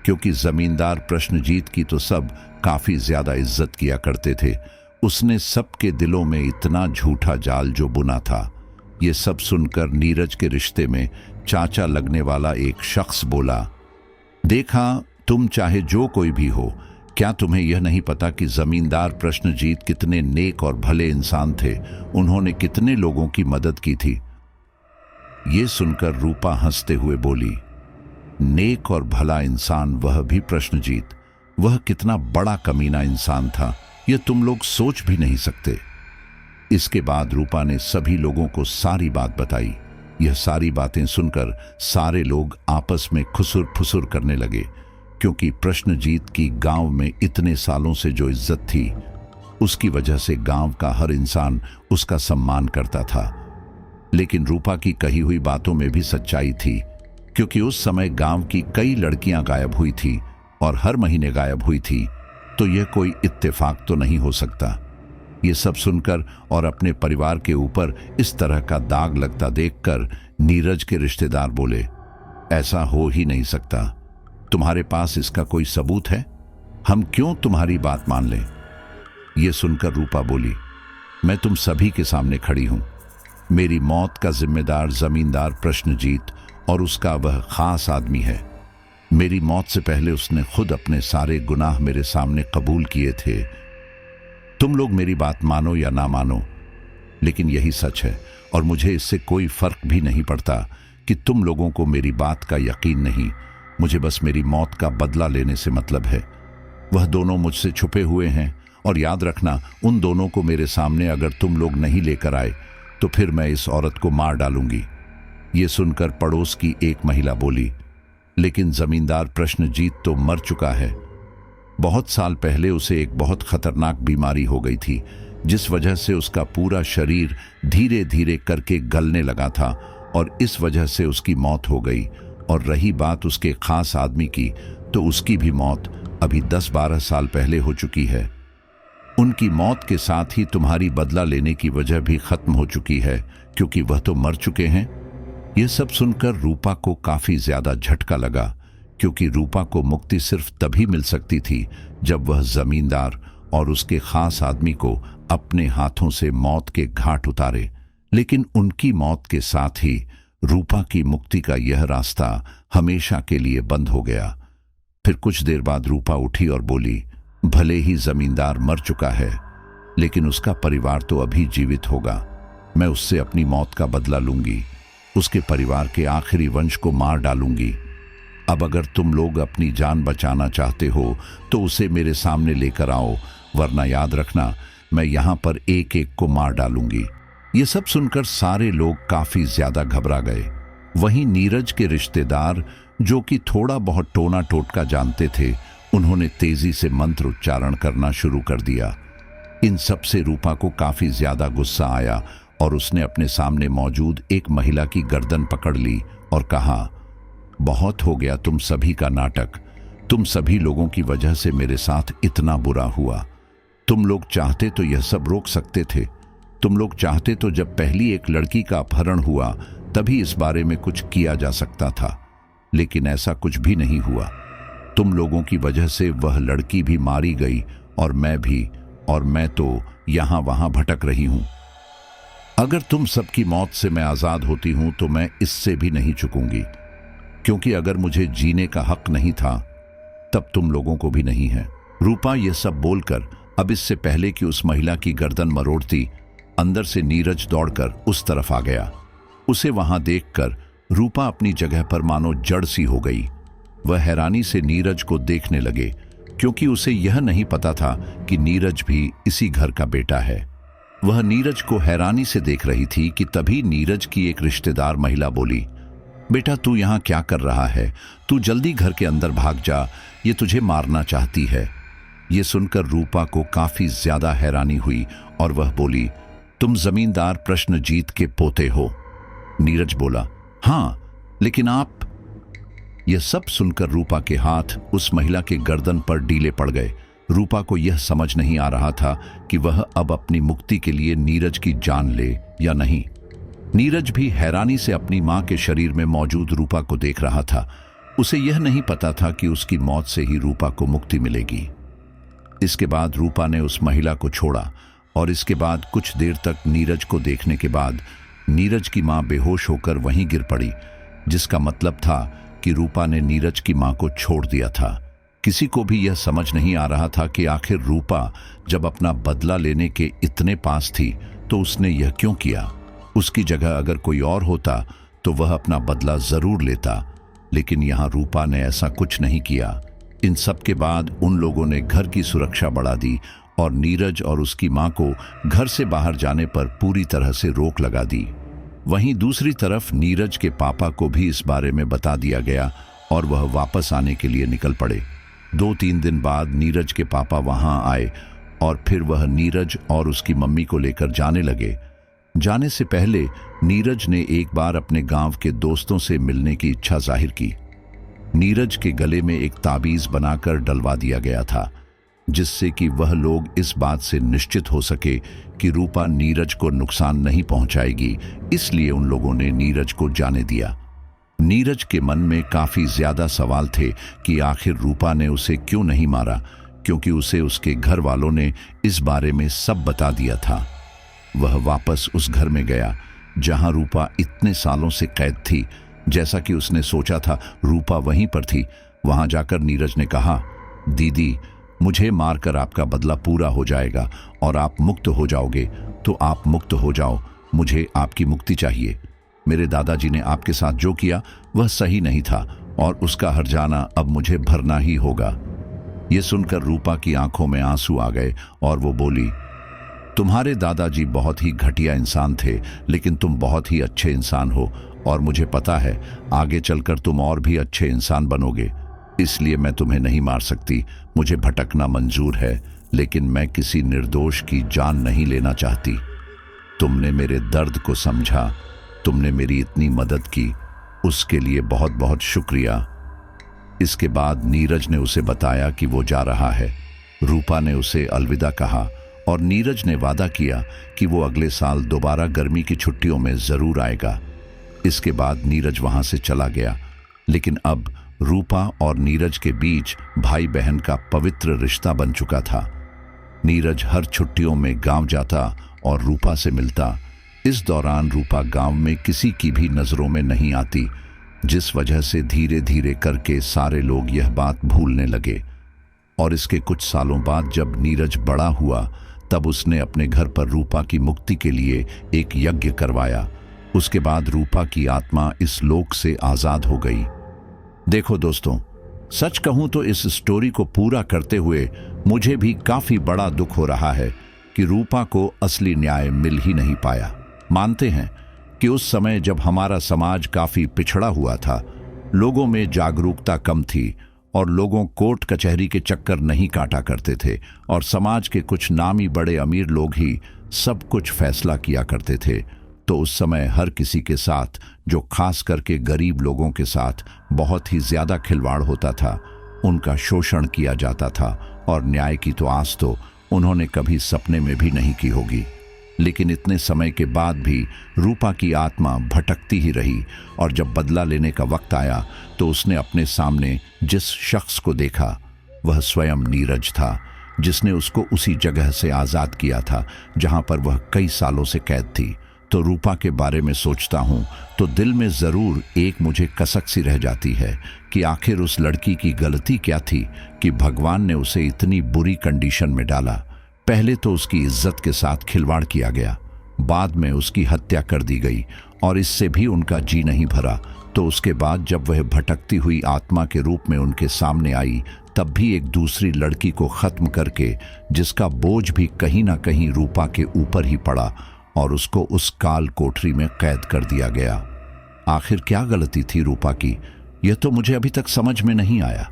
क्योंकि जमींदार प्रश्नजीत की तो सब काफी ज्यादा इज्जत किया करते थे। उसने सबके दिलों में इतना झूठा जाल जो बुना था। ये सब सुनकर नीरज के रिश्ते में चाचा लगने वाला एक शख्स बोला, देखा, तुम चाहे जो कोई भी हो, क्या तुम्हें यह नहीं पता कि जमींदार प्रश्नजीत कितने नेक और भले इंसान थे? उन्होंने कितने लोगों की मदद की थी। ये सुनकर रूपा हंसते हुए बोली, नेक और भला इंसान, वह भी प्रश्नजीत? वह कितना बड़ा कमीना इंसान था, यह तुम लोग सोच भी नहीं सकते। इसके बाद रूपा ने सभी लोगों को सारी बात बताई। यह सारी बातें सुनकर सारे लोग आपस में खुसुर फुसुर करने लगे, क्योंकि प्रश्नजीत की गांव में इतने सालों से जो इज्जत थी, उसकी वजह से गांव का हर इंसान उसका सम्मान करता था। लेकिन रूपा की कही हुई बातों में भी सच्चाई थी, क्योंकि उस समय गांव की कई लड़कियां गायब हुई थी और हर महीने गायब हुई थी, तो यह कोई इत्तेफाक तो नहीं हो सकता। ये सब सुनकर और अपने परिवार के ऊपर इस तरह का दाग लगता देखकर नीरज के रिश्तेदार बोले, ऐसा हो ही नहीं सकता। तुम्हारे पास इसका कोई सबूत है? हम क्यों तुम्हारी बात मान लें? यह सुनकर रूपा बोली, मैं तुम सभी के सामने खड़ी हूं। मेरी मौत का जिम्मेदार जमींदार प्रश्नजीत और उसका वह खास आदमी है। मेरी मौत से पहले उसने खुद अपने सारे गुनाह मेरे सामने कबूल किए थे। तुम लोग मेरी बात मानो या ना मानो, लेकिन यही सच है और मुझे इससे कोई फर्क भी नहीं पड़ता कि तुम लोगों को मेरी बात का यकीन नहीं। मुझे बस मेरी मौत का बदला लेने से मतलब है। वह दोनों मुझसे छुपे हुए हैं, और याद रखना, उन दोनों को मेरे सामने अगर तुम लोग नहीं लेकर आए तो फिर मैं इस औरत को मार डालूंगी। ये सुनकर पड़ोस की एक महिला बोली, लेकिन जमींदार प्रश्नजीत तो मर चुका है। बहुत साल पहले उसे एक बहुत खतरनाक बीमारी हो गई थी, जिस वजह से उसका पूरा शरीर धीरे धीरे करके गलने लगा था, और इस वजह से उसकी मौत हो गई। और रही बात उसके खास आदमी की, तो उसकी भी मौत अभी 10-12 साल पहले हो चुकी है। उनकी मौत के साथ ही तुम्हारी बदला लेने की वजह भी खत्म हो चुकी है, क्योंकि वह तो मर चुके हैं। यह सब सुनकर रूपा को काफी ज्यादा झटका लगा, क्योंकि रूपा को मुक्ति सिर्फ तभी मिल सकती थी जब वह जमींदार और उसके खास आदमी को अपने हाथों से मौत के घाट उतारे। लेकिन उनकी मौत के साथ ही रूपा की मुक्ति का यह रास्ता हमेशा के लिए बंद हो गया। फिर कुछ देर बाद रूपा उठी और बोली, भले ही जमींदार मर चुका है, लेकिन उसका परिवार तो अभी जीवित होगा। मैं उससे अपनी मौत का बदला लूंगी, उसके परिवार के आखिरी वंश को मार डालूंगी। अब अगर तुम लोग अपनी जान बचाना चाहते हो तो उसे मेरे सामने लेकर आओ, वरना याद रखना, मैं यहां पर एक एक को मार डालूंगी। ये सब सुनकर सारे लोग काफी ज्यादा घबरा गए। वहीं नीरज के रिश्तेदार, जो कि थोड़ा बहुत टोना टोटका जानते थे, उन्होंने तेजी से मंत्र उच्चारण करना शुरू कर दिया। इन सब से रूपा को काफी ज्यादा गुस्सा आया और उसने अपने सामने मौजूद एक महिला की गर्दन पकड़ ली और कहा, बहुत हो गया तुम सभी का नाटक। तुम सभी लोगों की वजह से मेरे साथ इतना बुरा हुआ। तुम लोग चाहते तो यह सब रोक सकते थे। तुम लोग चाहते तो जब पहली एक लड़की का अपहरण हुआ तभी इस बारे में कुछ किया जा सकता था, लेकिन ऐसा कुछ भी नहीं हुआ। तुम लोगों की वजह से वह लड़की भी मारी गई और मैं भी, और मैं तो यहां वहां भटक रही हूं। अगर तुम सबकी मौत से मैं आजाद होती हूं तो मैं इससे भी नहीं चूकूंगी, क्योंकि अगर मुझे जीने का हक नहीं था तब तुम लोगों को भी नहीं है। रूपा यह सब बोलकर अब इससे पहले कि उस महिला की गर्दन मरोड़ती, अंदर से नीरज दौड़कर उस तरफ आ गया। उसे वहां देखकर रूपा अपनी जगह पर मानो जड़ सी हो गई। वह हैरानी से नीरज को देखने लगे, क्योंकि उसे यह नहीं पता था कि नीरज भी इसी घर का बेटा है। वह नीरज को हैरानी से देख रही थी कि तभी नीरज की एक रिश्तेदार महिला बोली, बेटा तू यहाँ क्या कर रहा है? तू जल्दी घर के अंदर भाग जा, ये तुझे मारना चाहती है। ये सुनकर रूपा को काफी ज्यादा हैरानी हुई और वह बोली, तुम जमींदार प्रश्नजीत के पोते हो? नीरज बोला, हाँ, लेकिन आप? यह सब सुनकर रूपा के हाथ उस महिला के गर्दन पर ढीले पड़ गए। रूपा को यह समझ नहीं आ रहा था कि वह अब अपनी मुक्ति के लिए नीरज की जान ले या नहीं। नीरज भी हैरानी से अपनी मां के शरीर में मौजूद रूपा को देख रहा था। उसे यह नहीं पता था कि उसकी मौत से ही रूपा को मुक्ति मिलेगी। इसके बाद रूपा ने उस महिला को छोड़ा और इसके बाद कुछ देर तक नीरज को देखने के बाद नीरज की मां बेहोश होकर वहीं गिर पड़ी, जिसका मतलब था कि रूपा ने नीरज की मां को छोड़ दिया था। किसी को भी यह समझ नहीं आ रहा था कि आखिर रूपा जब अपना बदला लेने के इतने पास थी तो उसने यह क्यों किया। उसकी जगह अगर कोई और होता तो वह अपना बदला जरूर लेता, लेकिन यहां रूपा ने ऐसा कुछ नहीं किया। इन सब के बाद उन लोगों ने घर की सुरक्षा बढ़ा दी और नीरज और उसकी मां को घर से बाहर जाने पर पूरी तरह से रोक लगा दी। वहीं दूसरी तरफ नीरज के पापा को भी इस बारे में बता दिया गया और वह वापस आने के लिए निकल पड़े। 2-3 दिन बाद नीरज के पापा वहां आए और फिर वह नीरज और उसकी मम्मी को लेकर जाने लगे। जाने से पहले नीरज ने एक बार अपने गांव के दोस्तों से मिलने की इच्छा जाहिर की। नीरज के गले में एक ताबीज बनाकर डलवा दिया गया था, जिससे कि वह लोग इस बात से निश्चित हो सके कि रूपा नीरज को नुकसान नहीं पहुंचाएगी। इसलिए उन लोगों ने नीरज को जाने दिया। नीरज के मन में काफी ज्यादा सवाल थे कि आखिर रूपा ने उसे क्यों नहीं मारा, क्योंकि उसे उसके घर वालों ने इस बारे में सब बता दिया था। वह वापस उस घर में गया जहां रूपा इतने सालों से कैद थी। जैसा कि उसने सोचा था, रूपा वहीं पर थी। वहां जाकर नीरज ने कहा, दीदी, मुझे मारकर आपका बदला पूरा हो जाएगा और आप मुक्त हो जाओगे, तो आप मुक्त हो जाओ। मुझे आपकी मुक्ति चाहिए। मेरे दादाजी ने आपके साथ जो किया वह सही नहीं था और उसका हर्जाना अब मुझे भरना ही होगा। ये सुनकर रूपा की आंखों में आंसू आ गए और वो बोली, तुम्हारे दादाजी बहुत ही घटिया इंसान थे, लेकिन तुम बहुत ही अच्छे इंसान हो और मुझे पता है आगे चलकर तुम और भी अच्छे इंसान बनोगे। इसलिए मैं तुम्हें नहीं मार सकती। मुझे भटकना मंजूर है, लेकिन मैं किसी निर्दोष की जान नहीं लेना चाहती। तुमने मेरे दर्द को समझा, तुमने मेरी इतनी मदद की, उसके लिए बहुत बहुत शुक्रिया। इसके बाद नीरज ने उसे बताया कि वो जा रहा है। रूपा ने उसे अलविदा कहा और नीरज ने वादा किया कि वो अगले साल दोबारा गर्मी की छुट्टियों में जरूर आएगा। इसके बाद नीरज वहां से चला गया, लेकिन अब रूपा और नीरज के बीच भाई बहन का पवित्र रिश्ता बन चुका था। नीरज हर छुट्टियों में गांव जाता और रूपा से मिलता। इस दौरान रूपा गांव में किसी की भी नजरों में नहीं आती, जिस वजह से धीरे धीरे करके सारे लोग यह बात भूलने लगे। और इसके कुछ सालों बाद जब नीरज बड़ा हुआ, तब उसने अपने घर पर रूपा की मुक्ति के लिए एक यज्ञ करवाया। उसके बाद रूपा की आत्मा इस लोक से आजाद हो गई। देखो दोस्तों, सच कहूं तो इस स्टोरी को पूरा करते हुए मुझे भी काफी बड़ा दुख हो रहा है कि रूपा को असली न्याय मिल ही नहीं पाया। मानते हैं कि उस समय जब हमारा समाज काफी पिछड़ा हुआ था, लोगों में जागरूकता कम थी और लोगों कोर्ट कचहरी के चक्कर नहीं काटा करते थे और समाज के कुछ नामी बड़े अमीर लोग ही सब कुछ फैसला किया करते थे। तो उस समय हर किसी के साथ, जो खास करके गरीब लोगों के साथ बहुत ही ज्यादा खिलवाड़ होता था, उनका शोषण किया जाता था और न्याय की तो आस तो उन्होंने कभी सपने में भी नहीं की होगी। लेकिन इतने समय के बाद भी रूपा की आत्मा भटकती ही रही और जब बदला लेने का वक्त आया तो उसने अपने सामने जिस शख्स को देखा, वह स्वयं नीरज था, जिसने उसको उसी जगह से आज़ाद किया था जहां पर वह कई सालों से कैद थी। तो रूपा के बारे में सोचता हूं तो दिल में ज़रूर एक मुझे कसक सी रह जाती है कि आखिर उस लड़की की गलती क्या थी कि भगवान ने उसे इतनी बुरी कंडीशन में डाला। पहले तो उसकी इज्जत के साथ खिलवाड़ किया गया, बाद में उसकी हत्या कर दी गई और इससे भी उनका जी नहीं भरा। तो उसके बाद जब वह भटकती हुई आत्मा के रूप में उनके सामने आई, तब भी एक दूसरी लड़की को खत्म करके, जिसका बोझ भी कहीं ना कहीं रूपा के ऊपर ही पड़ा और उसको उस काल कोठरी में कैद कर दिया गया। आखिर क्या गलती थी रूपा की, यह तो मुझे अभी तक समझ में नहीं आया।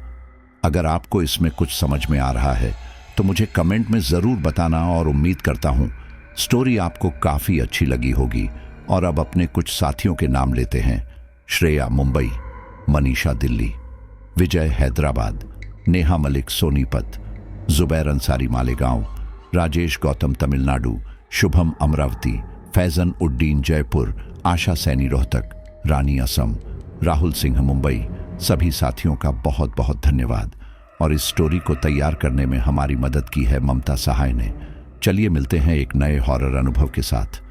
अगर आपको इसमें कुछ समझ में आ रहा है तो मुझे कमेंट में ज़रूर बताना और उम्मीद करता हूँ स्टोरी आपको काफ़ी अच्छी लगी होगी। और अब अपने कुछ साथियों के नाम लेते हैं। श्रेया मुंबई, मनीषा दिल्ली, विजय हैदराबाद, नेहा मलिक सोनीपत, जुबैर अंसारी मालेगांव, राजेश गौतम तमिलनाडु, शुभम अमरावती, फैज़न उड्डीन जयपुर, आशा सैनी रोहतक, रानी असम, राहुल सिंह मुंबई। सभी साथियों का बहुत बहुत धन्यवाद। और इस स्टोरी को तैयार करने में हमारी मदद की है ममता सहाय ने। चलिए मिलते हैं एक नए हॉरर अनुभव के साथ।